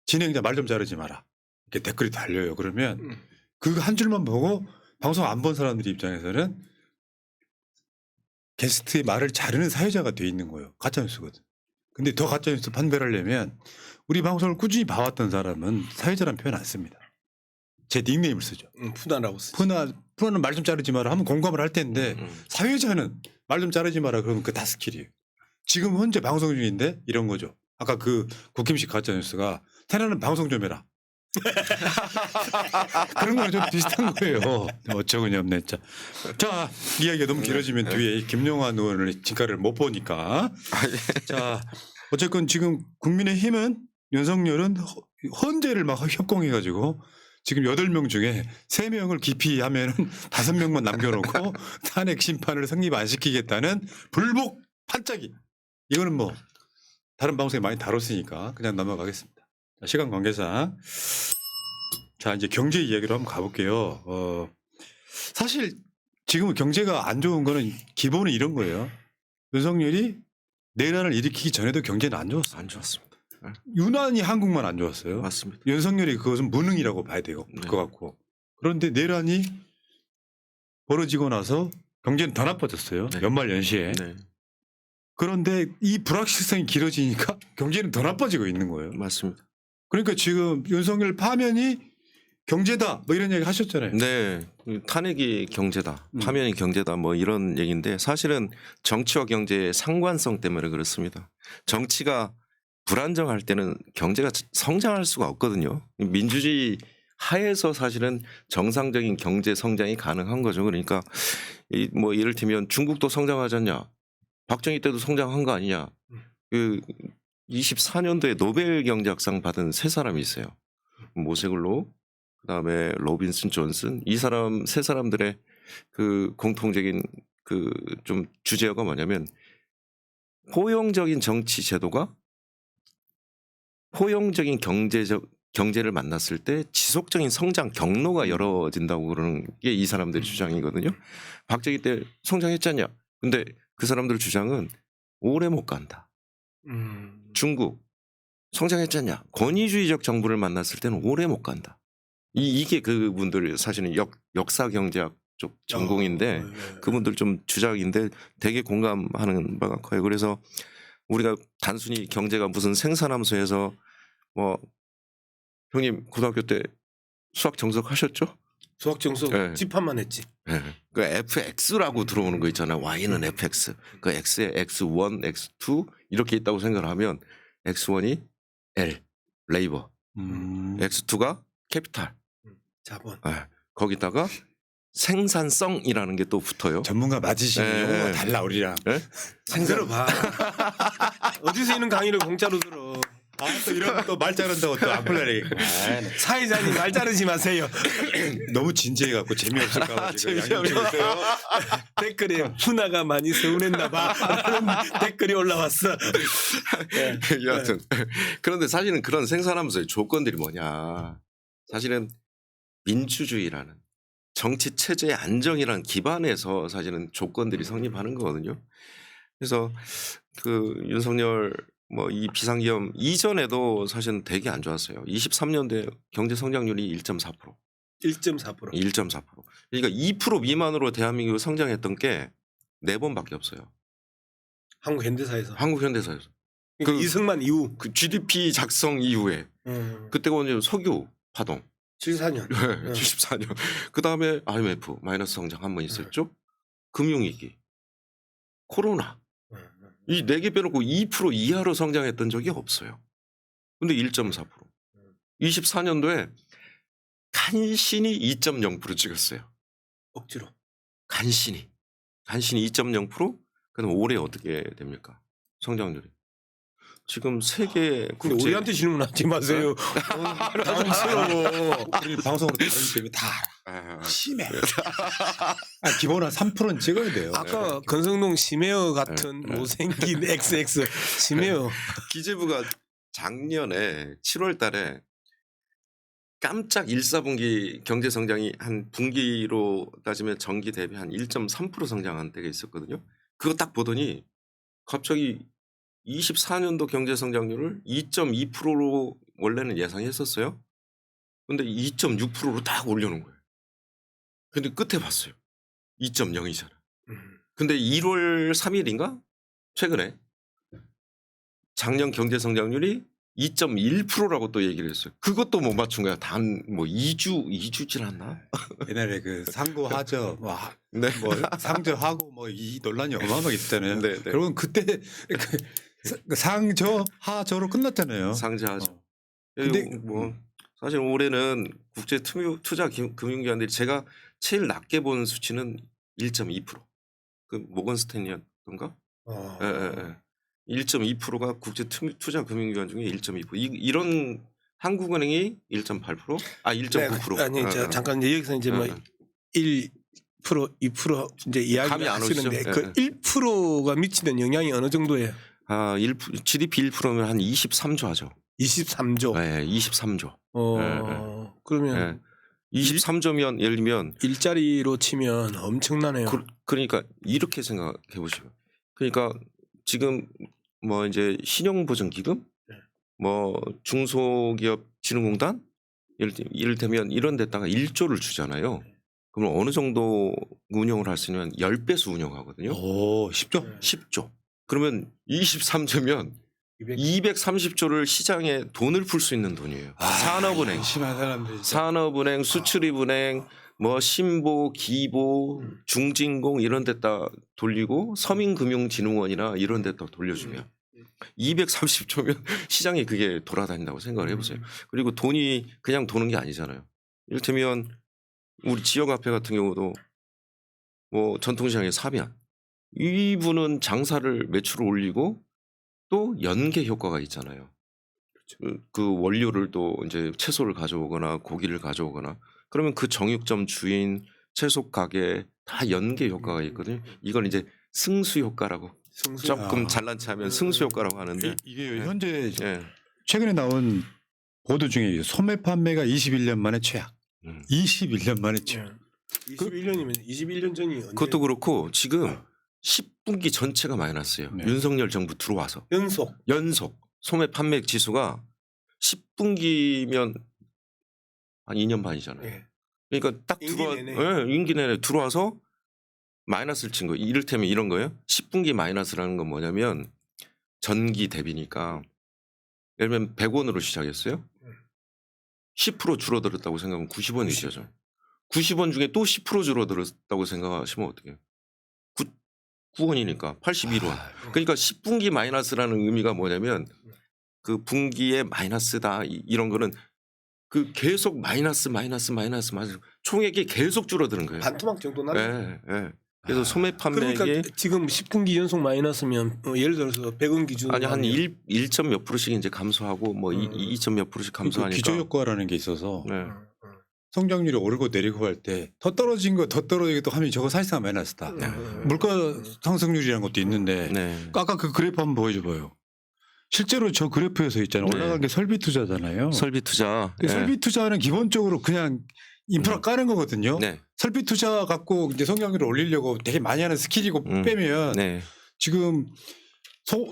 진행자 말 좀 자르지 마라. 이렇게 댓글이 달려요. 그러면 그 한 줄만 보고 방송 안 본 사람들 입장에서는 게스트의 말을 자르는 사회자가 돼 있는 거예요. 가짜뉴스거든. 근데 더 가짜뉴스 판별하려면 우리 방송을 꾸준히 봐왔던 사람은 사회자라는 표현 안 씁니다. 제 닉네임을 쓰죠.
푸나라고 쓰지.
푸나는 말 좀 자르지 마라 하면 공감을 할 텐데 사회자는 말 좀 자르지 마라 그러면 그 다 스킬이에요. 지금 현재 방송 중인데 이런 거죠. 아까 그 국힘식 가짜뉴스가 테나는 방송 좀 해라. 그런 거랑 좀 비슷한 거예요. 어처구니 없네. 자, 이야기가 너무 길어지면 뒤에 김용환 의원을 진가를 못 보니까. 자, 어쨌건 지금 국민의힘은 윤석열은 헌재를 막 협공해가지고 지금 8명 중에 3명을 기피하면은 5명만 남겨놓고 탄핵 심판을 성립 안 시키겠다는 불복 판짜기. 이거는 뭐 다른 방송에 많이 다뤘으니까 그냥 넘어가겠습니다. 시간 관계상. 자, 이제 경제 이야기로 한번 가볼게요. 사실 지금 경제가 안 좋은 거는 기본은 이런 거예요. 윤석열이 내란을 일으키기 전에도 경제는 안 좋았어요.
안 좋았습니다.
유난히 한국만 안 좋았어요.
맞습니다.
윤석열이 그것은 무능이라고 봐야 되고 것 같고. 그런데 내란이 벌어지고 나서 경제는 더 나빠졌어요.
네.
연말 연시에.
네,
그런데 이 불확실성이 길어지니까 경제는 더 나빠지고 있는 거예요.
맞습니다.
그러니까 지금 윤석열 파면이 경제다 뭐 이런 얘기 하셨잖아요.
네, 탄핵이 경제다, 파면이 경제다, 뭐 이런 얘기인데 사실은 정치와 경제의 상관성 때문에 그렇습니다. 정치가 불안정할 때는 경제가 성장할 수가 없거든요. 민주주의 하에서 사실은 정상적인 경제 성장이 가능한 거죠. 그러니까 뭐 이를테면 중국도 성장하지 않냐, 박정희 때도 성장한 거 아니냐. 그 24년도에 노벨 경제학상 받은 3사람이 있어요. 모세글로, 그다음에 로빈슨 존슨. 이 사람 3사람들의 그 공통적인 그 좀 주제어가 뭐냐면 포용적인 정치 제도가 포용적인 경제를 만났을 때 지속적인 성장 경로가 열어진다고 그러는 게 이 사람들의 주장이거든요. 박정희 때 성장했잖냐. 근데 그 사람들 주장은 오래 못 간다. 중국 성장했잖냐. 권위주의적 정부를 만났을 때는 오래 못 간다. 이게 그분들 사실은 역사 경제학 쪽 전공인데 그분들 좀 주장인데 되게 공감하는 바가 커요. 그래서 우리가 단순히 경제가 무슨 생산함수에서 뭐 형님 고등학교 때 수학 정석 하셨죠?
수학 정석
네.
집합만 했지.
네. 그 FX라고 들어오는 거 있잖아요. Y는 FX. 그 X에 X1, X2 이렇게 있다고 생각을 하면 X1이 L, 레이버. X2가 캐피탈.
자본.
네. 거기다가 생산성이라는 게 또 붙어요.
전문가 맞으시면
네.
용어가 달라 우리랑.
네?
들어봐. 어디서 있는 강의를 공짜로 들어.
또 이런 또 말 자른다고 또 안 풀려야겠고.
사회자님 말 자르지 마세요.
너무 진지해갖고 재미없을까 봐 지금 양념 치고 있어요.
댓글에 푸나가 많이 서운했나 봐. 라는 댓글이 올라왔어.
여하튼 그런데 사실은 그런 생산하면서의 조건들이 뭐냐. 사실은 민주주의라는 정치 체제의 안정이라는 기반에서 사실은 조건들이 성립하는 거거든요. 그래서 그 윤석열 뭐 이 비상계엄 이전에도 사실은 되게 안 좋았어요. 23년도에 경제 성장률이 1.4%.
1.4%.
1.4%. 그러니까 2% 미만으로 대한민국이 성장했던 게 4번밖에 없어요.
한국 현대사에서.
한국 현대사에서.
그러니까 이승만 이후.
그 GDP 작성 이후에 그때가 언제 석유 파동.
74년.
네, 74년. 그 다음에 IMF 마이너스 성장 한 번 있었죠. 금융위기, 코로나. 이 4개 빼놓고 2% 이하로 성장했던 적이 없어요. 근데 1.4%. 24년도에 간신히 2.0% 찍었어요.
억지로.
간신히 2.0%. 그럼 올해 어떻게 됩니까? 성장률이. 지금 세계
근데 우리한테 질문하지 마세요. 당황스러워.
우리 방송으로 다루기 때문에 다 알아. 심해. 기본 한 3%는 찍어야 돼요.
아까 건성동 심해어 같은 못생긴 XX 심해어.
기재부가 작년에 7월 달에 깜짝 1사분기 경제 성장이 한 분기로 따지면 전기 대비 한 1.3% 성장한 때가 있었거든요. 그거 딱 보더니 갑자기 24년도 경제 성장률을 2.2%로 원래는 예상했었어요. 근데 2.6%로 딱 올려놓은 거예요. 근데 끝에 봤어요. 2.0이잖아. 근데 1월 3일인가? 최근에 작년 경제 성장률이 2.1%라고 또 얘기를 했어요. 그것도 못 맞춘 거야. 단 뭐 2주 지났나?
옛날에 그 상고 하저
네.
뭐 상저하고 뭐 이 논란이 어마어마하게 있잖아요.
네, 네.
결국은 그때 그 상저 하저로 끝났잖아요.
상자하죠.
어. 근데
뭐 사실 올해는 국제 투자 금융기관들이 제가 제일 낮게 본 수치는 1.2%. 그 모건 스탠리였던가? 예, 예, 예. 1.2%가 국제 투자 금융기관 중에 1.2%. 이런 한국은행이 1.8%? 아, 1.9%.
네, 아니 저 잠깐 이제 여기서 이제 뭐 1%, 2% 이제
감이
이야기를
안
하시는데
오시죠?
그 1%가 미치는 영향이 어느 정도예요?
아, GDP 1%면 한 23조 하죠.
23조.
네, 23조.
그러면
23조면 예를 들면
일자리로 치면 엄청나네요.
그러니까 이렇게 생각해 보시면 그러니까 지금 뭐 이제 신용보증기금 뭐 중소기업진흥공단 이를테면 이런 데다가 1조를 주잖아요. 그러면 어느 정도 운영을 할 수 있냐면 10배수 운영하거든요.
오, 10조?
10조. 그러면 23조면 230조를 시장에 돈을 풀 수 있는 돈이에요. 산업은행,
심한 사람들이.
산업은행, 수출입은행, 뭐 신보, 기보, 중진공 이런 데다 돌리고 서민금융진흥원이나 이런 데다 돌려주면 230조면 시장에 그게 돌아다닌다고 생각을 해보세요. 그리고 돈이 그냥 도는 게 아니잖아요. 이를테면 우리 지역화폐 같은 경우도 뭐 전통시장의 사면 이분은 장사를 매출을 올리고 또 연계 효과가 있잖아요. 그 원료를 또 이제 채소를 가져오거나 고기를 가져오거나 그러면 그 정육점 주인 채소 가게 다 연계 효과가 있거든요. 이걸 이제 승수 효과라고 조금 잘난 체하면 승수 효과라고 하는데
이게 현재
예.
최근에 나온 보도 중에 소매 판매가 21년 만에 최악. 21년 만에 최악.
21년이면 21년 전이 언제?
그것도 그렇고 지금 10분기 전체가 마이너스예요.
네.
윤석열 정부 들어와서
연속.
소매 판매 지수가 10분기면 한 2년 반이잖아요.
예.
그러니까 딱 임기 내내 들어와서 마이너스를 친 거예요. 이를테면 이런 거예요. 10분기 마이너스라는 건 뭐냐면 전기 대비니까 예를 들면 100원으로 시작했어요. 10% 줄어들었다고 생각하면 90원이 되죠. 90원 중에 또 10% 줄어들었다고 생각하시면 어떻게 해요? 9원이니까 81원. 그러니까 10분기 마이너스라는 의미가 뭐냐면 그 분기에 마이너스다 이런 거는 그 계속 마이너스 총액이 계속 줄어드는 거예요.
반토막 정도 나네.
예, 예. 그래서 소매 판매액이
그러니까 지금 10분기 연속 마이너스면 예를 들어서 100원 기준으로
아니 한 1점 몇 프로씩 이제 감소하고 뭐 2점 몇 프로씩 감소하니까
기저 효과라는 게 있어서
네.
성장률이 오르고 내리고 할 때 더 떨어진 거 더 떨어지기도 하면 저거 사실상 마이너스다. 물가 상승률이라는 것도 있는데
네.
아까 그 그래프 한번 보여줘봐요. 실제로 저 그래프에서 있잖아요.
네.
올라간 게 설비 투자잖아요.
설비 투자.
근데 설비 투자는 기본적으로 그냥 인프라 까는 거거든요.
네.
설비 투자 갖고 이제 성장률을 올리려고 되게 많이 하는 스킬이고 빼면
네.
지금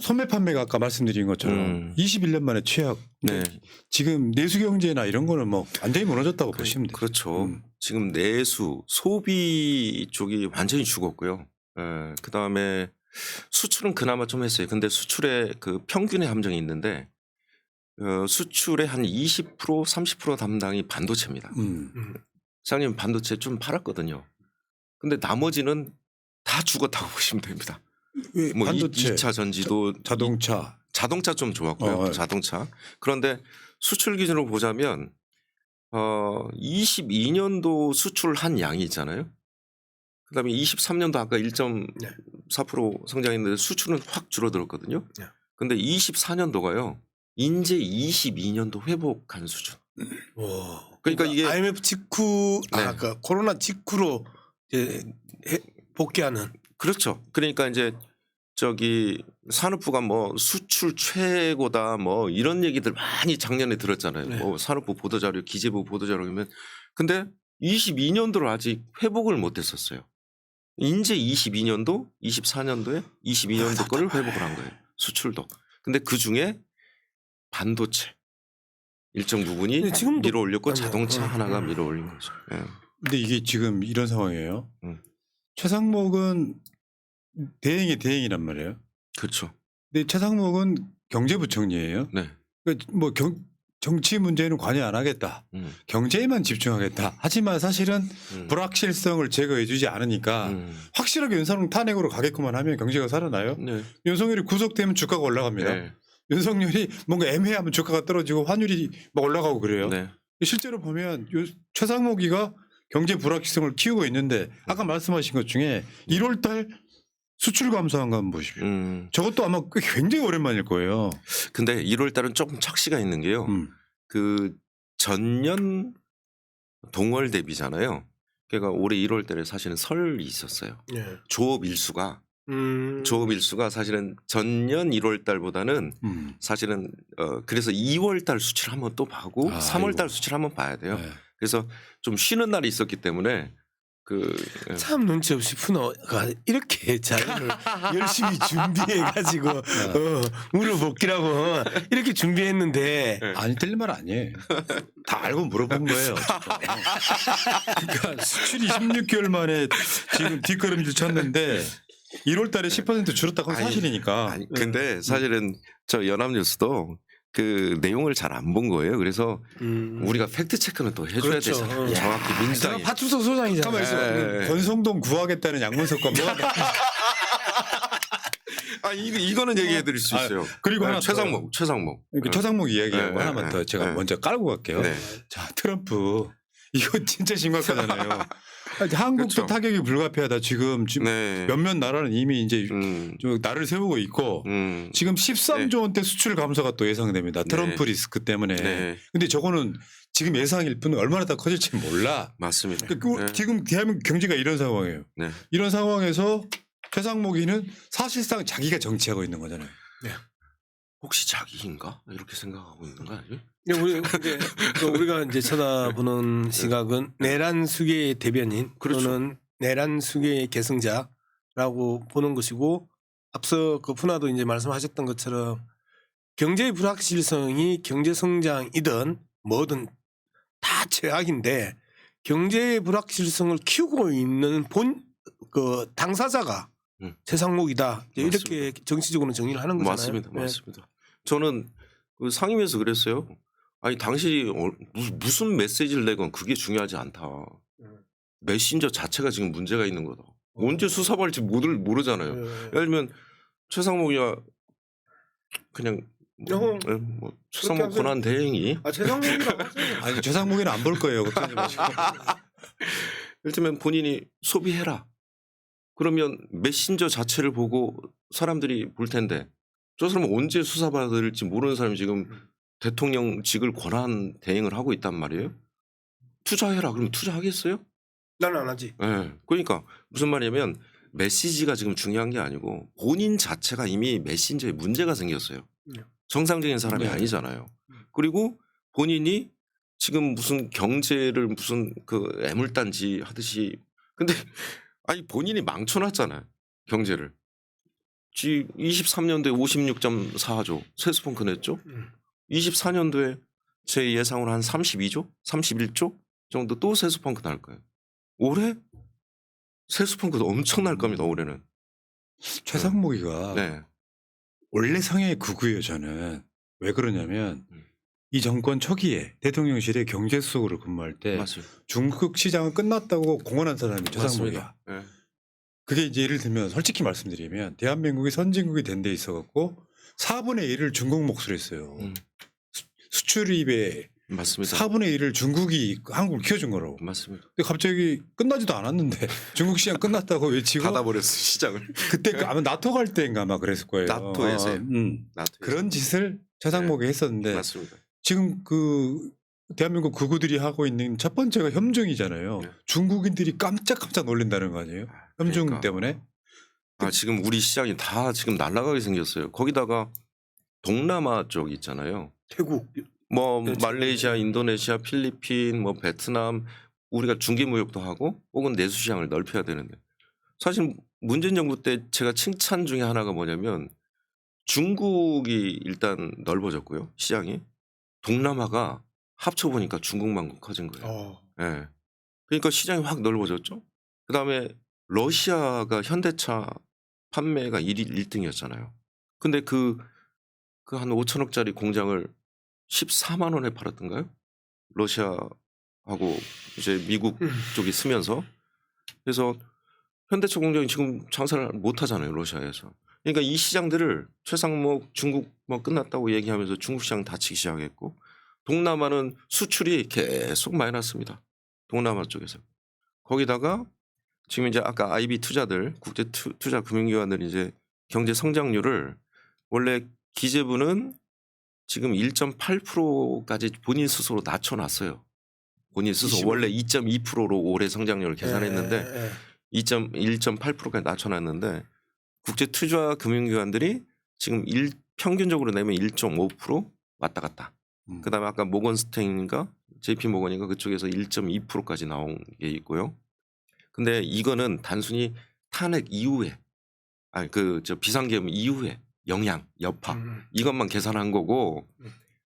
소매 판매가 아까 말씀드린 것처럼 21년 만에 최악.
네.
지금 내수 경제나 이런 거는 뭐 완전히 무너졌다고 보시면 돼요.
그렇죠. 지금 내수, 소비 쪽이 완전히 죽었고요. 예, 그다음에 수출은 그나마 좀 했어요. 근데 수출의 그 평균의 함정이 있는데 수출의 한 20% 30% 담당이 반도체입니다. 사장님 반도체 좀 팔았거든요. 근데 나머지는 다 죽었다고 보시면 됩니다. 뭐
반도체,
2차 전지도 자동차 좀 좋았고요. 자동차. 그런데 수출 기준으로 보자면 22년도 수출한 양이 있잖아요. 그다음에 23년도 아까 1.4% 성장했는데 수출은 확 줄어들었거든요. 근데 24년도가요. 인제 22년도 회복한 수준. 그러니까 이게
IMF 직후 그러니까 코로나 직후로 이제 복귀하는.
그렇죠. 그러니까 이제 저기 산업부가 뭐 수출 최고다 뭐 이런 얘기들 많이 작년에 들었잖아요.
네.
뭐 산업부 보도자료, 기재부 보도자료면 근데 22년도로 아직 회복을 못 했었어요. 이제 22년도, 24년도에 22년도 거를 회복을 한 거예요. 수출도. 근데 그 중에 반도체 일정 부분이
근데 지금도-
밀어 올렸고
아니요.
자동차 하나가 밀어 올린 거죠. 예.
근데 이게 지금 이런 상황이에요.
음.
최상목은 대행의 대행이란 말이에요.
그렇죠.
근데 최상목은 경제부총리예요.
네.
그러니까 뭐 정치 문제는 관여 안 하겠다. 경제에만 집중하겠다. 하지만 사실은 불확실성을 제거해주지 않으니까 확실하게 윤석열 탄핵으로 가겠구만 하면 경제가 살아나요.
네.
윤석열이 구속되면 주가가 올라갑니다.
네.
윤석열이 뭔가 애매하면 주가가 떨어지고 환율이 막 올라가고 그래요.
네.
실제로 보면 최상목이가 경제 불확실성을 키우고 있는데 아까 말씀하신 것 중에 1월 달 수출 감소한 거 한번 보십시오. 저것도 아마 굉장히 오랜만일 거예요.
근데 1월 달은 조금 착시가 있는 게요. 그 전년 동월 대비잖아요. 그러니까 올해 1월 달에 사실은 설이 있었어요.
예.
조업 일수가 사실은 전년 1월 달보다는 사실은 그래서 2월 달 수치를 한번 또 봐고 3월 달 수치를 한번 봐야 돼요.
네.
그래서 좀 쉬는 날이 있었기 때문에
참 눈치 없이 푸너가 이렇게 자료를 열심히 준비해가지고 물어보기라고 이렇게 준비했는데
아니 틀린 말 아니에요. 다 알고 물어본 거예요. 그러니까 수출이 16개월 만에 지금 뒷걸음질 쳤는데 1월 달에 10% 줄었다고 는 사실이니까.
아니, 근데 사실은 저 연합뉴스도 그 내용을 잘 안 본 거예요. 그래서 우리가 팩트 체크는 또 해줘야
그렇죠.
되잖아요. 정확히 민주당이.
파출소 소장이잖아요.
가만 있어.
예.
권성동 구하겠다는 양문석과 뭐
아 이거는 얘기해 드릴 수 있어요.
그리고 하나
최상목.
그러니까 최상목 이야기하고
네,
하나만 더 제가
네.
먼저 깔고 갈게요.
네.
자 트럼프 이거 진짜 심각하잖아요. 한국도
그렇죠.
타격이 불가피하다. 지금
네.
몇몇 나라는 이미 이제 좀 나를 세우고 있고 지금 13조 원대 수출 감소가 또 예상됩니다. 트럼프 리스크 때문에.
네.
근데 저거는 지금 예상일 뿐 얼마나 더 커질지 몰라.
맞습니다.
그러니까
네.
지금 대한민국 경제가 이런 상황이에요.
네.
이런 상황에서 최상목이는 사실상 자기가 정치하고 있는 거잖아요.
혹시 자기인가 이렇게 생각하고 있는 거 아니에요?
근데 우리가 이제 쳐다보는 시각은 내란 수계의 대변인
그렇죠.
또는 내란 수계의 계승자라고 보는 것이고 앞서 그 푸나도 이제 말씀하셨던 것처럼 경제의 불확실성이 경제 성장이든 뭐든 다 최악인데 경제의 불확실성을 키우고 있는 그 당사자가 최상목이다. 이렇게 정치적으로 정리를 하는 거잖아요.
맞습니다.
네.
맞습니다. 저는 그 상임위에서 그랬어요. 아니 당신이 무슨 메시지를 내건 그게 중요하지 않다. 메신저 자체가 지금 문제가 있는 거다. 언제 수사받을지 모르잖아요. 예를 들면 최상목이야 그냥 뭐 최상목 권한 대행이
최상목이라고 하세요.
아니 최상목이는 안 볼 거예요. 걱정하지 마시고.
예를 들면 본인이 소비해라. 그러면 메신저 자체를 보고 사람들이 볼 텐데 저 사람은 언제 수사받을지 모르는 사람이 지금 대통령직을 권한 대행을 하고 있단 말이에요. 투자해라. 그러면 투자하겠어요?
나는 안 하지.
네. 그러니까 무슨 말이냐면 메시지가 지금 중요한 게 아니고 본인 자체가 이미 메신저에 문제가 생겼어요. 정상적인 사람이
네.
아니잖아요. 그리고 본인이 지금 무슨 경제를 무슨 그 애물단지 하듯이 근데 아니 본인이 망쳐놨잖아요. 경제를. 23년도에 56.4조 세수펑크 냈죠. 24년도에 제 예상으로 한 32조, 31조 정도 또 세수펑크 날 거예요. 올해 세수펑크도 엄청 날 겁니다. 올해는.
최상목이가
네.
원래 성향이 극우예요. 저는 왜 그러냐면 이 정권 초기에 대통령실에 경제수석으로 근무할 때
맞습니다.
중국 시장은 끝났다고 공언한 사람이 최상목이야.
네.
그게 이제 예를 들면 솔직히 말씀드리면 대한민국이 선진국이 된 데 있어갖고 4분의 1을 중국 몫으로 했어요. 수출입의
맞습니다.
4분의 1을 중국이 한국을 키워준 거라고.
맞습니다.
근데 갑자기 끝나지도 않았는데 중국 시장 끝났다고 외치고
닫아버렸어 시장을.
그때 아마 나토 갈 때인가 아마 그랬을 거예요.
나토에서요.
그런 짓을 최상목이 했었는데
맞습니다.
지금 그 대한민국 극우들이 하고 있는 첫 번째가 협정이잖아요.
네.
중국인들이 깜짝깜짝 놀란다는 거 아니에요? 협정
그러니까.
때문에.
지금 우리 시장이 다 지금 날아가게 생겼어요. 거기다가 동남아 쪽 있잖아요.
태국.
뭐
그렇죠.
말레이시아, 인도네시아, 필리핀, 뭐 베트남 우리가 중개무역도 하고 혹은 내수시장을 넓혀야 되는데 사실 문재인 정부 때 제가 칭찬 중에 하나가 뭐냐면 중국이 일단 넓어졌고요. 시장이. 동남아가 합쳐보니까 중국만큼 커진 거예요. 예. 그러니까 시장이 확 넓어졌죠. 그다음에 러시아가 현대차 판매가 1등이었잖아요. 근데 그 한 5천억짜리 공장을 14만 원에 팔았던가요? 러시아하고 이제 미국 쪽이 쓰면서. 그래서 현대차 공장이 지금 장사를 못 하잖아요, 러시아에서. 그러니까 이 시장들을 최상목 중국 뭐 끝났다고 얘기하면서 중국 시장 닫히기 시작했고, 동남아는 수출이 계속 마이너스입니다. 동남아 쪽에서. 거기다가 지금 이제 아까 IB 투자들, 국제 투자 금융기관들 이제 경제 성장률을 원래 기재부는 지금 1.8%까지 본인 스스로 낮춰놨어요. 본인 스스로
25.
원래 2.2%로 올해 성장률을 계산했는데 1.8%까지 낮춰놨는데 국제 투자 금융기관들이 지금 평균적으로 내면 1.5% 왔다 갔다. 그다음에 아까 모건스테인인가 JP 모건인가 그쪽에서 1.2%까지 나온 게 있고요. 근데 이거는 단순히 탄핵 이후에 아니 비상계엄 이후에 영향 여파 이것만 계산한 거고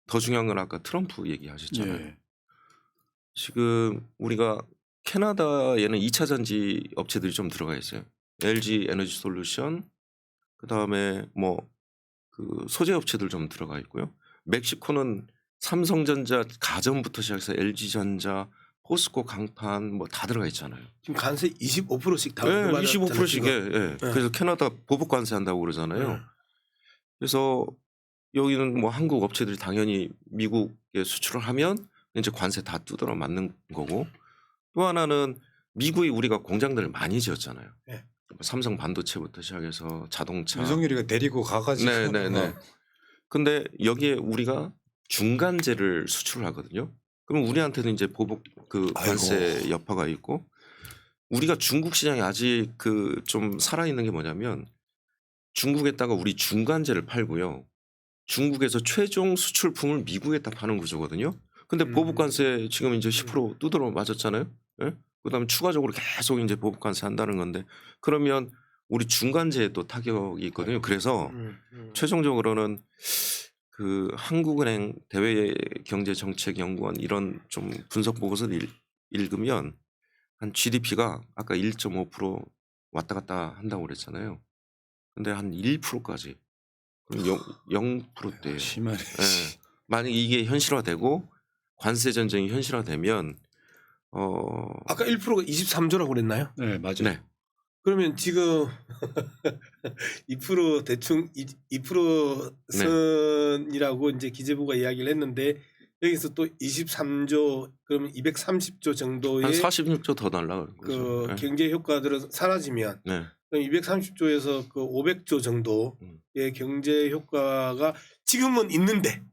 더 중요한 건 아까 트럼프 얘기하셨잖아요.
예.
지금 우리가 캐나다에는 2차 전지 업체들이 좀 들어가 있어요. LG 에너지 솔루션 그다음에 뭐 그 소재 업체들 좀 들어가 있고요. 멕시코는 삼성전자 가전부터 시작해서 LG전자 포스코 강판 뭐 다 들어가 있잖아요.
지금 관세 25%씩 다
네,
들어가잖아요,
25%씩.
지금.
예. 그래서 캐나다 보복 관세 한다고 그러잖아요. 그래서 여기는 뭐 한국 업체들이 당연히 미국에 수출을 하면 이제 관세 다 두드러 맞는 거고 또 하나는 미국이 우리가 공장들을 많이 지었잖아요.
네.
삼성 반도체부터 시작해서 자동차.
윤석열이가 데리고 가가지고.
네네네. 근데 여기에 우리가 중간재를 수출을 하거든요. 그럼 우리한테는 이제 보복 관세 여파가 있고 우리가 중국 시장이 아직 좀 살아있는 게 뭐냐면 중국에다가 우리 중간재를 팔고요. 중국에서 최종 수출품을 미국에다 파는 구조거든요. 근데 보복관세 지금 이제 10% 두드러 맞았잖아요. 예? 그다음에 추가적으로 계속 이제 보복관세 한다는 건데 그러면 우리 중간재에 또 타격이 있거든요. 그래서 최종적으로는 한국은행 대외경제정책연구원 이런 좀 분석 보고서를 읽으면 한 GDP가 아까 1.5% 왔다 갔다 한다고 그랬잖아요. 근데 한 1%까지 그럼 0%대예요.
심하네.
예. 만약 이게 현실화되고 관세 전쟁이 현실화되면
아까 1%가 23조라고 그랬나요?
네, 맞아요.
네.
그러면 지금 2% 대충 2% 선이라고 이제 기재부가 이야기를 했는데 여기서 또 23조 그러면 230조 정도의
한 46조 더 달라
그
네.
경제 효과들은 사라지면
네.
230조에서 그 500조 정도의 경제 효과가 지금은 있는데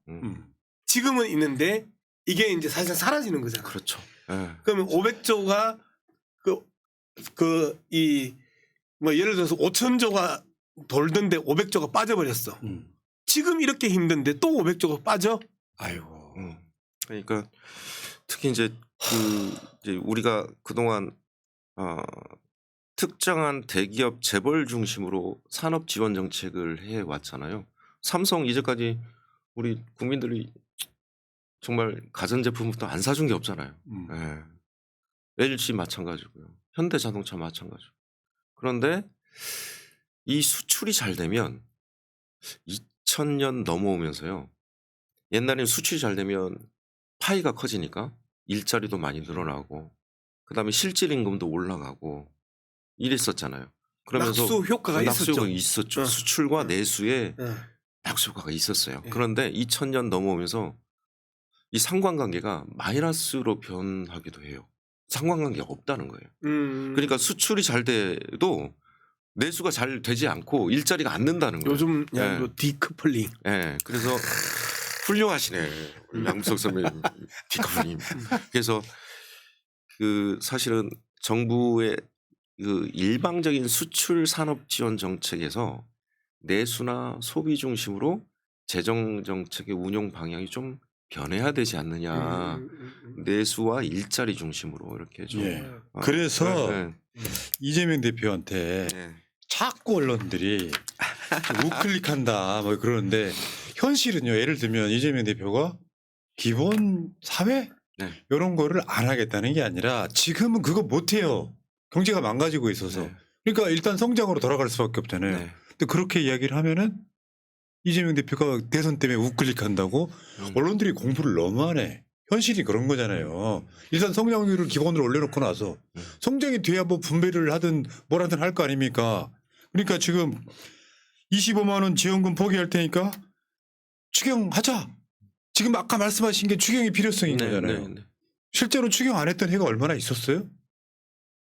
이게 이제 사실 사라지는 거잖아요.
그렇죠. 네.
그러면 500조가 뭐 예를 들어서 5천조가 돌던데 500조가 빠져버렸어. 지금 이렇게 힘든데 또 500조가 빠져?
아이고.
그러니까 특히 이제 이제 우리가 그동안 특정한 대기업 재벌 중심으로 산업 지원 정책을 해 왔잖아요. 삼성 이제까지 우리 국민들이 정말 가전제품부터 안 사준 게 없잖아요. 네. LG 마찬가지고요. 현대자동차 마찬가지고. 그런데 이 수출이 잘 되면 2000년 넘어오면서요. 옛날에는 수출이 잘 되면 파이가 커지니까 일자리도 많이 늘어나고 그다음에 실질 임금도 올라가고 이랬었잖아요. 그러면서
낙수 효과가
있었죠. 수출과 내수에 낙수 효과가 있었어요. 그런데 2000년 넘어오면서 이 상관관계가 마이너스로 변하기도 해요. 상관관계가 없다는 거예요. 그러니까 수출이 잘 돼도 내수가 잘 되지 않고 일자리가 안 는다는 거예요.
요즘 디커플링.
네. 그래서 훌륭하시네. 양무석 선배님. 디커플링. 그래서 사실은 정부의 일방적인 수출 산업 지원 정책에서 내수나 소비 중심으로 재정 정책의 운용 방향이 좀 변해야 되지 않느냐. 내수와 일자리 중심으로 이렇게 좀.
예. 그래서
네,
이재명 대표한테
네.
자꾸 언론들이 우클릭한다 뭐 그러는데 현실은요. 예를 들면 이재명 대표가 기본 사회
네.
이런 거를 안 하겠다는 게 아니라 지금은 그거 못 해요. 경제가 망가지고 있어서.
네.
그러니까 일단 성장으로 돌아갈 수밖에 없잖아요.
네.
근데 그렇게 이야기를 하면은 이재명 대표가 대선 때문에 우클릭한다고 언론들이 공부를 너무 하네. 현실이 그런 거잖아요. 일단 성장률을 기본으로 올려놓고 나서 성장이 돼야 뭐 분배를 하든 뭘 하든 할 거 아닙니까. 그러니까 지금 25만 원 지원금 포기할 테니까 추경하자. 지금 아까 말씀하신 게 추경의 필요성인 거잖아요. 실제로 추경 안 했던 해가 얼마나 있었어요?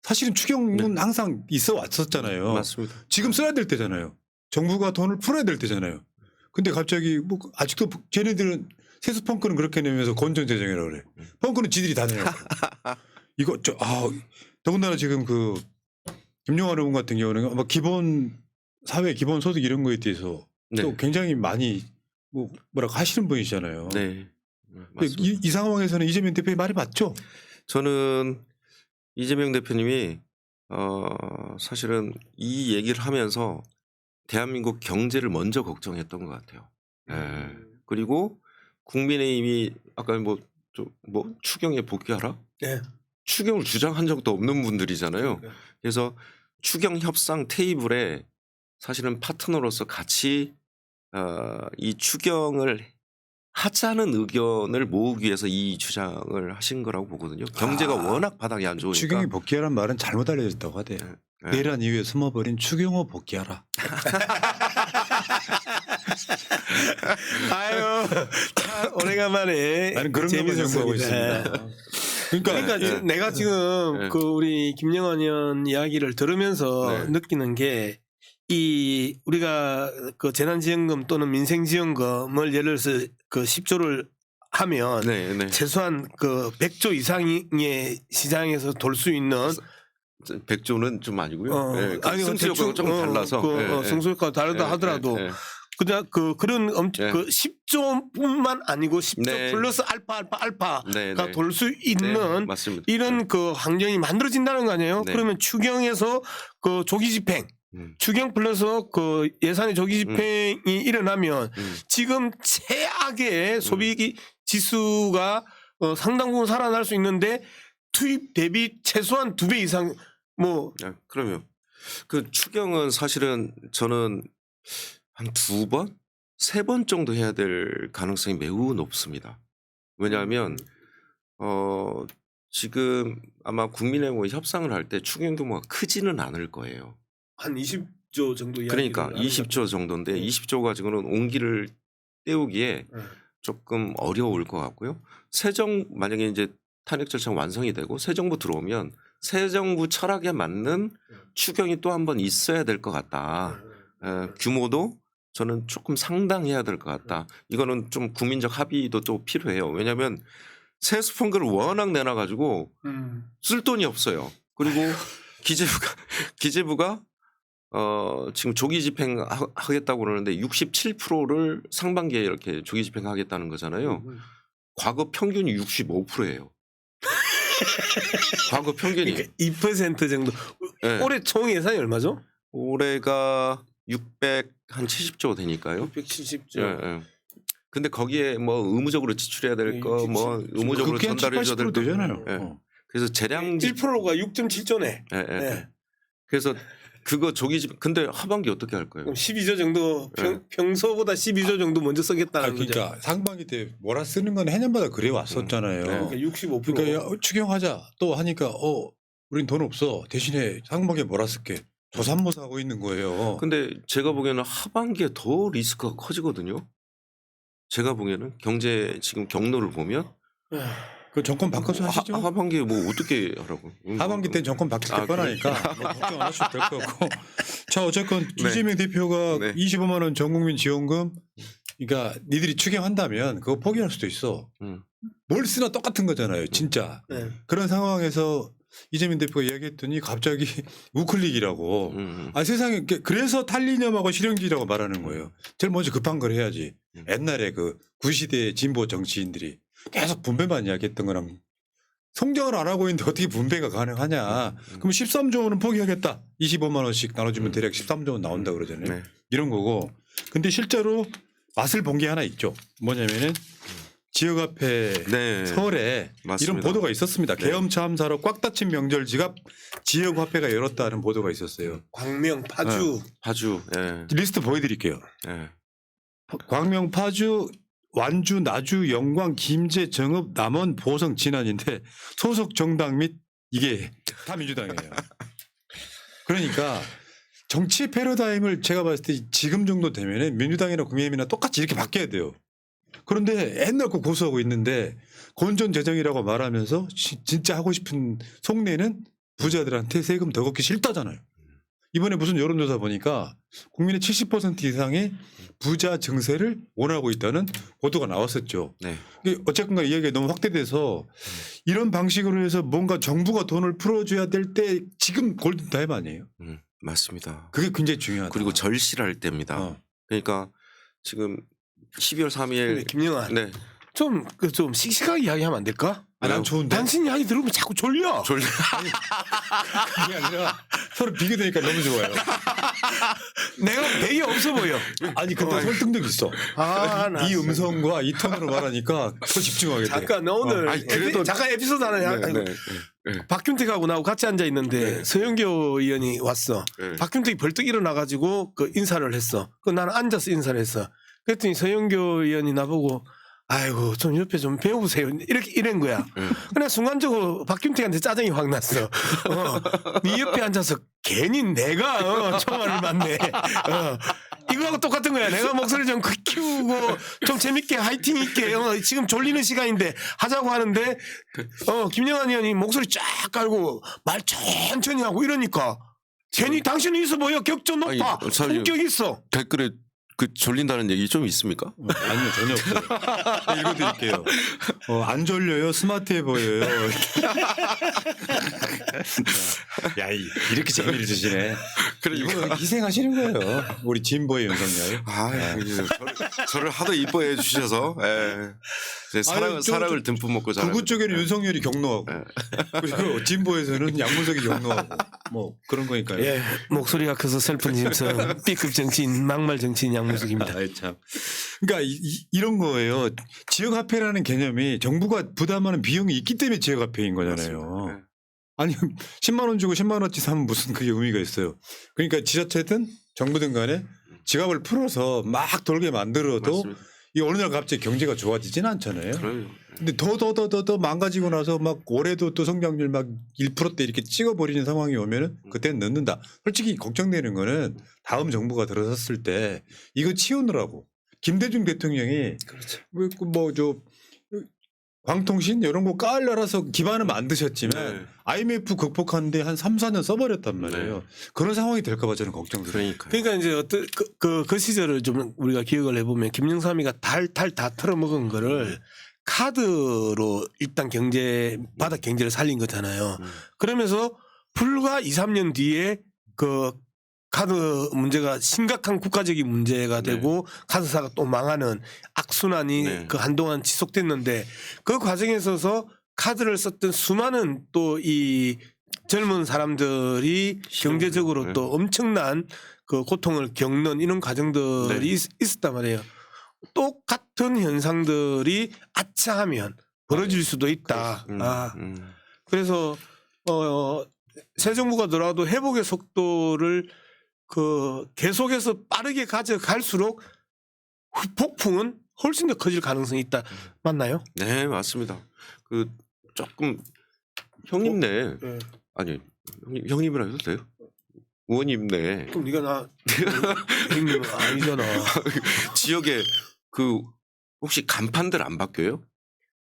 사실은 추경은 항상 있어 왔었잖아요.
맞습니다.
지금 써야 될 때잖아요. 정부가 돈을 풀어야 될 때잖아요. 근데 갑자기 뭐 아직도 쟤네들은 세수 펑크는 그렇게 내면서 건전재정이라고 그래. 펑크는 지들이 다 내요. 이거 더군다나 지금 그 김용환 의원 같은 경우는 아마 기본 사회 기본 소득 이런 거에 대해서
네.
또 굉장히 많이 뭐라고 하시는 분이잖아요.
네.
근데
맞습니다.
이 상황에서는 이재명 대표의 말이 맞죠?
저는 이재명 대표님이 사실은 이 얘기를 하면서 대한민국 경제를 먼저 걱정했던 것 같아요. 예. 그리고 국민의힘이 아까 뭐 추경에 복귀하라?
네.
추경을 주장한 적도 없는 분들이잖아요. 그래서 추경 협상 테이블에 사실은 파트너로서 같이 이 추경을 하자는 의견을 모으기 위해서 이 주장을 하신 거라고 보거든요. 경제가 워낙 바닥이 안 좋으니까.
추경이 복귀하라는 말은 잘못 알려졌다고 하대요.
네.
내란 이후에 숨어버린 추경호 복귀하라.
아유, 참 오래간만에
나는 그런 것만 연구하고 있습니다.
그러니까
네.
내가 지금
네.
그 우리 김영환 의원 이야기를 들으면서
네.
느끼는 게 이 우리가 그 재난지원금 또는 민생지원금을 예를 들어서 그 10조를 하면
네, 네.
최소한 그 100조 이상의 시장에서 돌 수 있는
100조는 좀 아니고요. 네, 그
아니,
승수효과가 좀 달라서.
승수효과가 다르다 하더라도 그냥 그런
네.
그 10조뿐만 아니고 10조
네.
플러스 알파가
네, 네.
돌 수
네,
있는
맞습니다.
이런 그 환경이 만들어진다는 거 아니에요?
네.
그러면 추경에서 그 조기 집행, 추경 플러스 그 예산의 조기 집행이 일어나면 지금 최악의 소비 지수가 상당 부분 살아날 수 있는데 투입 대비 최소한 2배 이상 뭐
그러면 그 추경은 사실은 저는 한 2번, 3번 정도 해야 될 가능성이 매우 높습니다. 왜냐하면 지금 아마 국민의힘과 협상을 할 때 추경 규모가 크지는 않을 거예요.
한 20조 정도 이야기를
그러니까
하는 것
20조 정도인데 20조 가지고는 온기를 때우기에
같아요.
조금 어려울 것 같고요. 만약에 이제 탄핵 절차가 완성이 되고 새 정부 들어오면 새 정부 철학에 맞는 추경이 또 한 번 있어야 될 것 같다. 규모도 저는 조금 상당해야 될 것 같다. 이거는 좀 국민적 합의도 또 필요해요. 왜냐하면 세수 펑크를 워낙 내놔가지고 쓸 돈이 없어요. 그리고 기재부가 지금 조기 집행하겠다고 그러는데 67%를 상반기에 이렇게 조기 집행하겠다는 거잖아요. 과거 평균이 65%예요. 과거 평균이.
그러니까 2% 정도.
네.
올해 총 예산이 얼마죠?
올해가 670조 되니까요.
670조.
예, 예. 근데 거기에 뭐 의무적으로 지출해야 될 거, 뭐 의무적으로
그게 한
전달해 줘야 될
70,
거.
80% 되잖아요.
예. 그래서 재량지
1%가 6.7조네.
예, 예.
네.
그래서 그거 조기 집 근데 하반기 어떻게 할 거예요?
그럼 12조 정도
네.
평소보다 12조 정도 먼저 쓰겠다는 거죠.
그러니까 상반기 때 몰아 쓰는 건 해년마다 그래 왔었잖아요.
네.
그러니까 65%.
그러니까 야, 추경하자 또 하니까 우린 돈 없어 대신에 상반기에 몰아 쓸게 조삼모사 하고 있는 거예요.
근데 제가 보기에는 하반기에 더 리스크가 커지거든요. 제가 보기에는 경제 지금 경로를 보면
그 정권 바꿔서 하시죠.
하반기에 뭐 어떻게 하라고?
하반기 때 정권 바뀔 때 뻔하니까 뭐 걱정 안 하셔도 될 것 같고. 자 어쨌건
네.
이재명 대표가
네.
25만 원 전국민 지원금 그러니까 니들이 추경한다면 그거 포기할 수도 있어. 뭘 쓰나 똑같은 거잖아요. 진짜.
네.
그런 상황에서 이재명 대표가 이야기했더니 갑자기 우클릭이라고. 아 세상에 그래서 탈리념하고 실형제라고 말하는 거예요. 제일 먼저 급한 걸 해야지. 옛날에 그 구시대 진보 정치인들이 계속 분배만 이야기했던 거랑 성장을 안 하고 있는데 어떻게 분배가 가능하냐. 그럼 13조 원은 포기하겠다. 25만 원씩 나눠주면 대략 13조 원 나온다 그러잖아요.
네.
이런 거고. 근데 실제로 맛을 본 게 하나 있죠. 뭐냐면은 지역화폐
네.
설에
맞습니다.
이런 보도가 있었습니다.
네.
계엄 참사로 꽉 닫힌 명절 지갑 지역화폐가 열었다는 보도가 있었어요.
광명, 파주.
파주. 예.
리스트 보여드릴게요.
예.
광명, 파주, 완주, 나주, 영광, 김제, 정읍, 남원, 보성, 진안인데 소속 정당 및 이게 다 민주당이에요. 그러니까 정치 패러다임을 제가 봤을 때 지금 정도 되면은 민주당이나 국민의힘이나 똑같이 이렇게 바뀌어야 돼요. 그런데 옛날 거 고수하고 있는데 건전 재정이라고 말하면서 진짜 하고 싶은 속내는 부자들한테 세금 더 걷기 싫다잖아요. 이번에 무슨 여론조사 보니까 국민의 70% 이상의 부자 증세를 원하고 있다는 보도가 나왔었죠.
네.
이게 어쨌건가 이야기가 너무 확대돼서 이런 방식으로 해서 뭔가 정부가 돈을 풀어줘야 될 때 지금 골든타임 아니에요?
맞습니다.
그게 굉장히 중요하다.
그리고 절실할 때입니다.
어.
그러니까 지금 12월 3일
김영환.
네.
좀 씩씩하게 이야기하면 안 될까?
아, 난 좋은데.
당신 이야기 들으면 자꾸 졸려.
졸려.
그게 아니라 서로 비교되니까 너무 좋아요.
내가 되게 없어 보여.
아니 근데 설득력 있어.
나
이 음성과 이 톤으로 말하니까 더 집중하게 돼.
잠깐 나 오늘
아니, 그래도-
잠깐 에피소드 하나.
네, 네,
박균택하고 나하고 같이 앉아 있는데 서영교 의원이 왔어.
네.
박균택이 벌떡 일어나가지고 그 인사를 했어. 그 나는 앉아서 인사를 했어. 그랬더니 서영교 의원이 나보고 아이고 좀 옆에 좀 배우세요. 이렇게 이런 거야. 그래 순간적으로 박균택한테 짜증이 확 났어. 네 옆에 앉아서 괜히 내가 청와를 받네. 이거하고 똑같은 거야. 내가 목소리 좀 키우고 좀 재밌게 화이팅 있게 지금 졸리는 시간인데 하자고 하는데 김영환 의원이 목소리 쫙 깔고 말 천천히 하고 이러니까 괜히 당신은 있어 보여. 격조 높아.
아니, 사실-
성격 있어.
댓글에 그 졸린다는 얘기 좀 있습니까?
아니요 전혀 없어요. 읽어드릴게요. 안 졸려요. 스마트해 보여요. 야 이렇게 재미를 주시네. 이거 희생하시는 거예요. 우리 진보의 윤석열.
저를 하도 이뻐해 주셔서 제
아유,
사랑을 듬뿍 먹고 자라는
극우 쪽에는 윤석열이 경로하고 그리고 진보에서는 양문석이 경로하고 뭐 그런 거니까요.
예, 목소리가 커서 슬픈 짐승 B급 정치인 막말 정치인 양문석입니다.
아이 참. 그러니까 이런 거예요. 지역화폐라는 개념이 정부가 부담하는 비용이 있기 때문에 지역화폐인 거잖아요.
맞습니다.
아니 10만 원 주고 10만 원치 사면 무슨 그게 의미가 있어요. 그러니까 지자체든 정부든 간에 지갑을 풀어서 막 돌게 만들어도
맞습니다.
이 어느 날 갑자기 경제가 좋아지지는 않잖아요.
그래요.
근데 더 망가지고 나서 막 올해도 또 성장률 막 1%대 이렇게 찍어버리는 상황이 오면은 그때는 늦는다. 솔직히 걱정되는 거는 다음 정부가 들어섰을 때 이거 치우느라고 김대중 대통령이
그렇죠.
뭐저 광통신 이런 거 깔라라서 기반은 만드셨지만
네.
IMF 극복하는데 한 3, 4년 써버렸단 말이에요. 그런 상황이 될까 봐 저는 걱정돼요.
그러니까 이제 어떤 그 시절을 좀 우리가 기억을 해보면 김영삼이가 탈탈 다 털어먹은 거를 카드로 일단 바닥 경제를 살린 거잖아요. 그러면서 불과 2, 3년 뒤에 그 카드 문제가 심각한 국가적인 문제가 되고 카드사가 또 망하는 악순환이 그 한동안 지속됐는데 그 과정에 있어서 카드를 썼던 수많은 또 이 젊은 사람들이 경제적으로 또 엄청난 그 고통을 겪는 이런 과정들이 있었단 말이에요. 똑같은 현상들이 아차하면 벌어질 수도 있다. 그래서 새 정부가 들어와도 회복의 속도를 계속해서 빠르게 가져갈수록 폭풍은 훨씬 더 커질 가능성이 있다. 맞나요?
네, 맞습니다. 그 조금 형님네 아니 형님이라 해도 돼요? 의원님네
그럼 네가 나 형님은 아니잖아.
지역에 그 혹시 간판들 안 바뀌어요?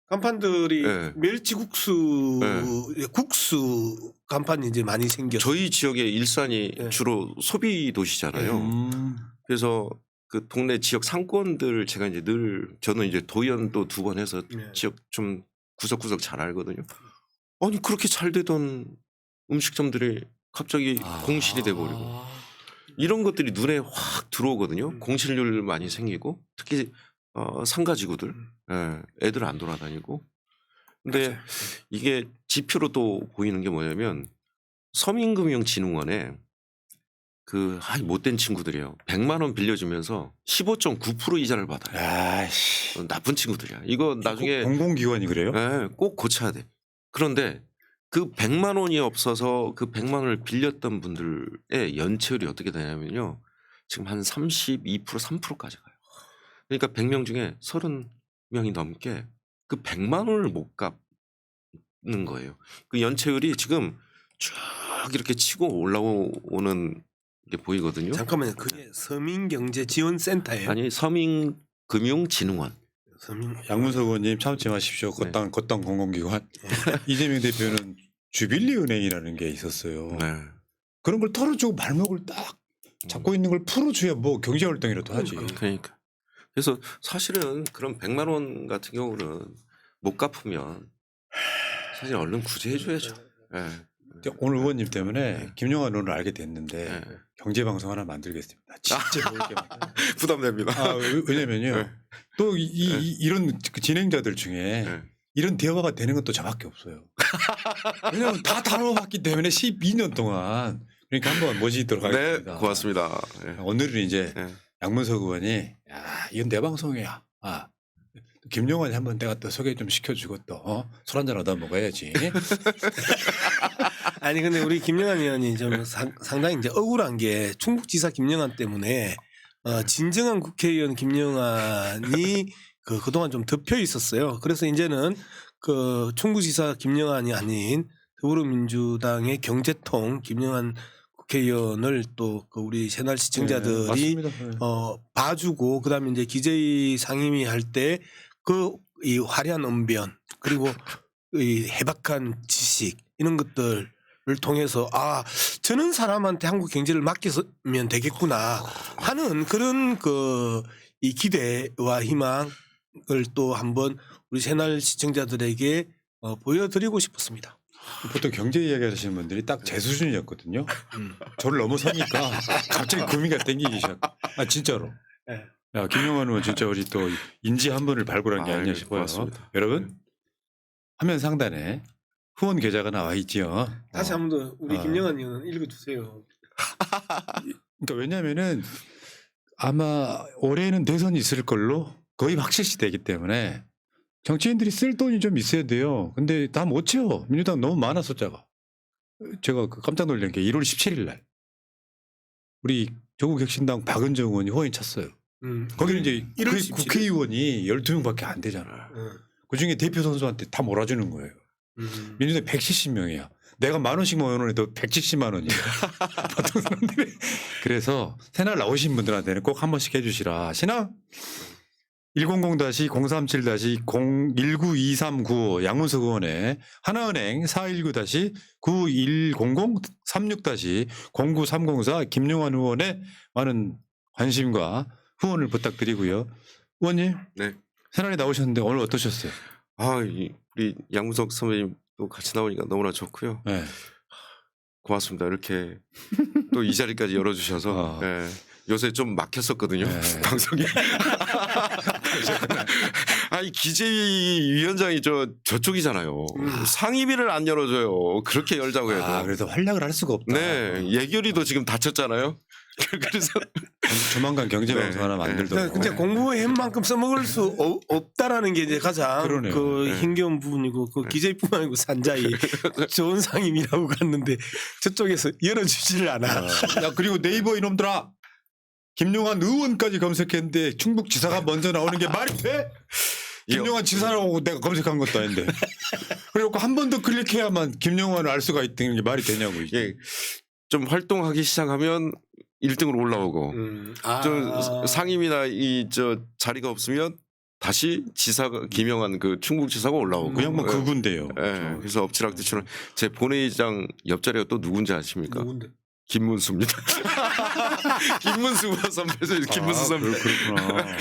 간판들이
네.
멸치국수 국수 간판이 이제 많이 생겼어요.
저희 지역에 일산이
네.
주로 소비 도시잖아요. 그래서 그 동네 지역 상권들 제가 이제 저는 이제 도연도 2번 해서 지역 좀 구석구석 잘 알거든요. 아니 그렇게 잘 되던 음식점들이 갑자기 공실이 돼버리고 이런 것들이 눈에 확 들어오거든요. 공실률 많이 생기고 특히 상가지구들, 애들 안 돌아다니고. 근데 이게 지표로 또 보이는 게 뭐냐면 서민금융진흥원에 못된 친구들이에요. 100만 원 빌려주면서 15.9% 이자를 받아요.
아이씨.
나쁜 친구들이야. 이거 나중에
공공기관이 그래요?
꼭 고쳐야 돼. 그런데 그 100만 원이 없어서 그 100만 원을 빌렸던 분들의 연체율이 어떻게 되냐면요. 지금 한 32% 3%까지 가요. 그러니까 100명 중에 30명이 넘게 그 100만 원을 못 갚는 거예요. 그 연체율이 지금 쭉 이렇게 치고 올라오는 게 보이거든요.
잠깐만요. 그게 서민경제지원센터예요?
아니 서민금융진흥원.
양문석 의원님 참지 마십시오.
네.
걷당 공공기관. 이재명 대표는 주빌리 은행이라는 게 있었어요.
네.
그런 걸 털어주고 발목을 딱 잡고 있는 걸 풀어줘야 뭐 경제활동이라도 하지.
그러니까. 그래서 사실은 그런 100만 원 같은 경우는 못 갚으면 사실 얼른 구제해줘야죠. 네.
오늘 의원님 때문에 김용환 의원을 알게 됐는데
네.
경제방송 하나 만들겠습니다. 진짜 좋을게
부담됩니다.
왜냐면요.
네.
또 이런 그 진행자들 중에
네.
이런 대화가 되는 건 또 저밖에 없어요. 왜냐하면 다 다뤄봤기 때문에 12년 동안 그러니까 한번 모시도록
네,
하겠습니다.
고맙습니다. 네.
오늘은 이제
네.
양문석 의원이 야 이건 내 방송이야. 김용환이 한번 내가 또 소개 좀 시켜주고 또 술 한잔 얻어 먹어야지.
아니 근데 우리 김영환 의원이 좀 상당히 이제 억울한 게 충북지사 김영환 때문에 진정한 국회의원 김영환이 그동안 좀 덮여 있었어요. 그래서 이제는 그 충북지사 김영환이 아닌 더불어민주당의 경제통 김영환 국회의원을 또 그 우리 새날 시청자들이
맞습니다.
봐주고 그다음에 이제 기재위 상임위 할 때 이 화려한 언변 그리고 이 해박한 지식 이런 것들을 통해서 저는 사람한테 한국 경제를 맡기면 되겠구나 하는 그런 이 기대와 희망을 또 한번 우리 새날 시청자들에게 보여드리고 싶었습니다.
보통 경제 이야기 하시는 분들이 딱 제 수준이었거든요. 저를 넘어서니까 갑자기 구미가 땡기기 시작. 진짜로.
네.
야, 김용환 의원 진짜 우리 또 인지 한 분을 발굴한 게 아니냐 싶어요.
고맙습니다.
여러분 화면 상단에 후원 계좌가 나와 있지요.
다시 한 번 더 우리 김영환 의원 읽어주세요.
그러니까 왜냐하면은 아마 올해는 대선이 있을 걸로 거의 확실시 되기 때문에 정치인들이 쓸 돈이 좀 있어야 돼요. 근데 다 못 채워. 민주당 너무 많아 숫자가. 제가 깜짝 놀란 게 1월 17일 날 우리 조국혁신당 박은정 의원이 후원인 찼어요. 거기는 이제 국회의원이 12명밖에 안 되잖아. 그중에 대표 선수한테 다 몰아주는 거예요. 민주당 170명이야. 내가 10,000원씩 모여놓으니까 170만 원이야. 보통 사람들이. 그래서 새날 나오신 분들한테는 꼭 한 번씩 해주시라. 신앙 100-037-019235 양문석 의원의 하나은행 419-9100-36-0930 김용환 의원의 많은 관심과 후원을 부탁드리고요. 의원님,
네.
새날에 나오셨는데 오늘 어떠셨어요?
우리 양문석 선배님 또 같이 나오니까 너무나 좋고요.
네.
고맙습니다. 이렇게 또 이 자리까지 열어주셔서 네. 요새 좀 막혔었거든요.
네.
방송이. 이 기재위 위원장이 저쪽이잖아요. 상임위를 안 열어줘요. 그렇게 열자고 해도.
그래서 활약을 할 수가 없다.
네. 예결위도 지금 닫혔잖아요. 그래서
조만간 경제방송
네.
하나 만들도록.
근데 공부한 만큼 써먹을 수 없다라는 게 이제 가장
그러네요.
힘겨운 부분이고 기재위뿐만 아니고 산자위 좋은 상임이라고 갔는데 저쪽에서 열어주지를 않아.
야 그리고 네이버 이놈들아 김용환 의원까지 검색했는데 충북지사가 먼저 나오는 게 말이 돼? 김용환 지사라고 내가 검색한 것도 아닌데. 그리고 한 번 더 클릭해야만 김용환을 알 수가 있다는 게 말이 되냐고. 이게.
좀 활동하기 시작하면 1등으로 올라오고 좀 상임이나 자리가 없으면 다시 지사가 김영환 충북지사가 올라오고
그냥 뭐 그분데요.
네. 그래서 엎치락뒤치락 제 본회의장 옆자리가 또 누군지 아십니까?
누군데?
김문수입니다. 김문수 선배죠. 김문수 선배.
그렇구나.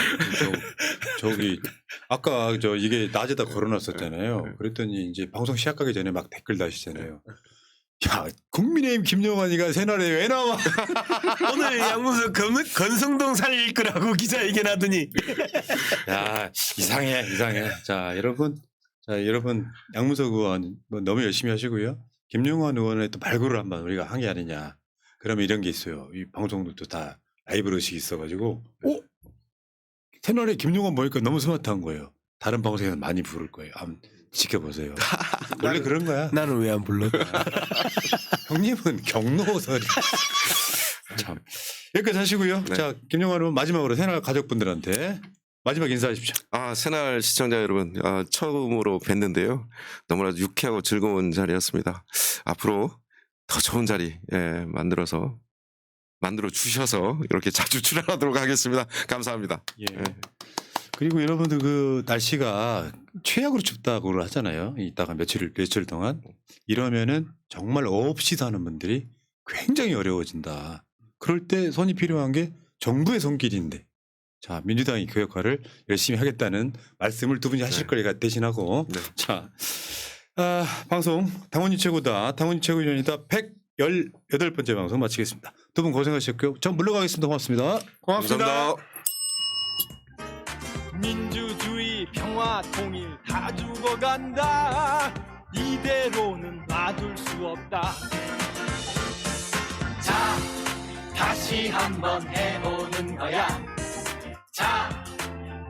저기 아까 이게 낮에다 걸어놨었잖아요. 그랬더니 이제 방송 시작하기 전에 막 댓글 다시잖아요. 야, 국민의힘 김용환이가 새날에 왜 나와?
오늘 양문석 건성동 살릴 거라고 기자회견하더니
야, 이상해. 자, 여러분 양문석 의원 뭐 너무 열심히 하시고요. 김용환 의원의 또 발굴을 한번 우리가 한 게 아니냐. 그러면 이런 게 있어요. 이 방송도 다 라이브 의식이 있어가지고, 새날에 김용환 보니까 너무 스마트한 거예요. 다른 방송에서 많이 부를 거예요. 한번 지켜보세요. 원래 그런 거야.
나는 왜 안 불렀다.
형님은 경로설이. 참. 여기까지 하시고요.
네.
자, 김용환 의원 마지막으로 새날 가족분들한테 마지막 인사하십시오.
새날 시청자 여러분, 처음으로 뵀는데요. 너무나 유쾌하고 즐거운 자리였습니다. 앞으로 더 좋은 자리 만들어 주셔서 이렇게 자주 출연하도록 하겠습니다. 감사합니다.
예. 그리고 여러분들 그 날씨가 최악으로 춥다고 하잖아요. 이따가 며칠 동안 이러면은 정말 없이 사는 분들이 굉장히 어려워진다. 그럴 때 손이 필요한 게 정부의 손길인데, 자, 민주당이 그 역할을 열심히 하겠다는 말씀을 두 분이 하실 거리가 대신하고,
네.
자, 방송 당원이 최고다, 당원이 최고위원이다 118번째 방송 마치겠습니다. 두 분 고생하셨고요. 전 물러가겠습니다. 고맙습니다.
감사합니다.
민주주의 평화 통일 다 죽어간다. 이대로는 놔둘 수 없다.
자, 다시 한번 해보는 거야. 자,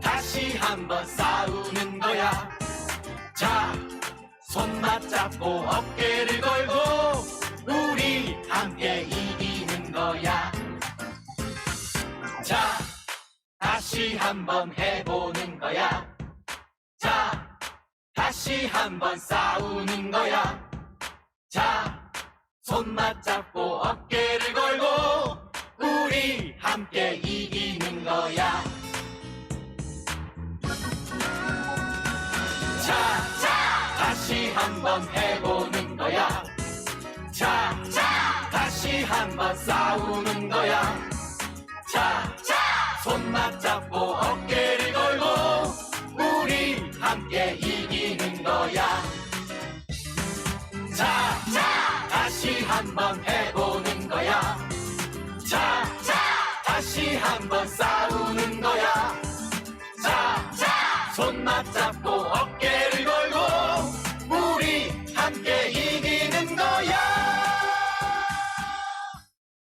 다시 한번 싸우는 거야. 자, 손 맞잡고 어깨를 걸고 우리 함께 이기는 거야. 자, 다시 한번 해보는 거야. 자, 다시 한번 싸우는 거야. 자, 손 맞잡고 어깨를 걸고 우리 함께 이기는 거야. 자, 다시 한번 해보는 거야. 자, 다시 한번 싸우는 거야. 자, 손 맞잡고 어깨를 걸고 우리 함께 이기는 거야. 자, 다시 한번 해보는 거야. 자, 다시 한번 싸우는 거야. 자, 손 맞잡고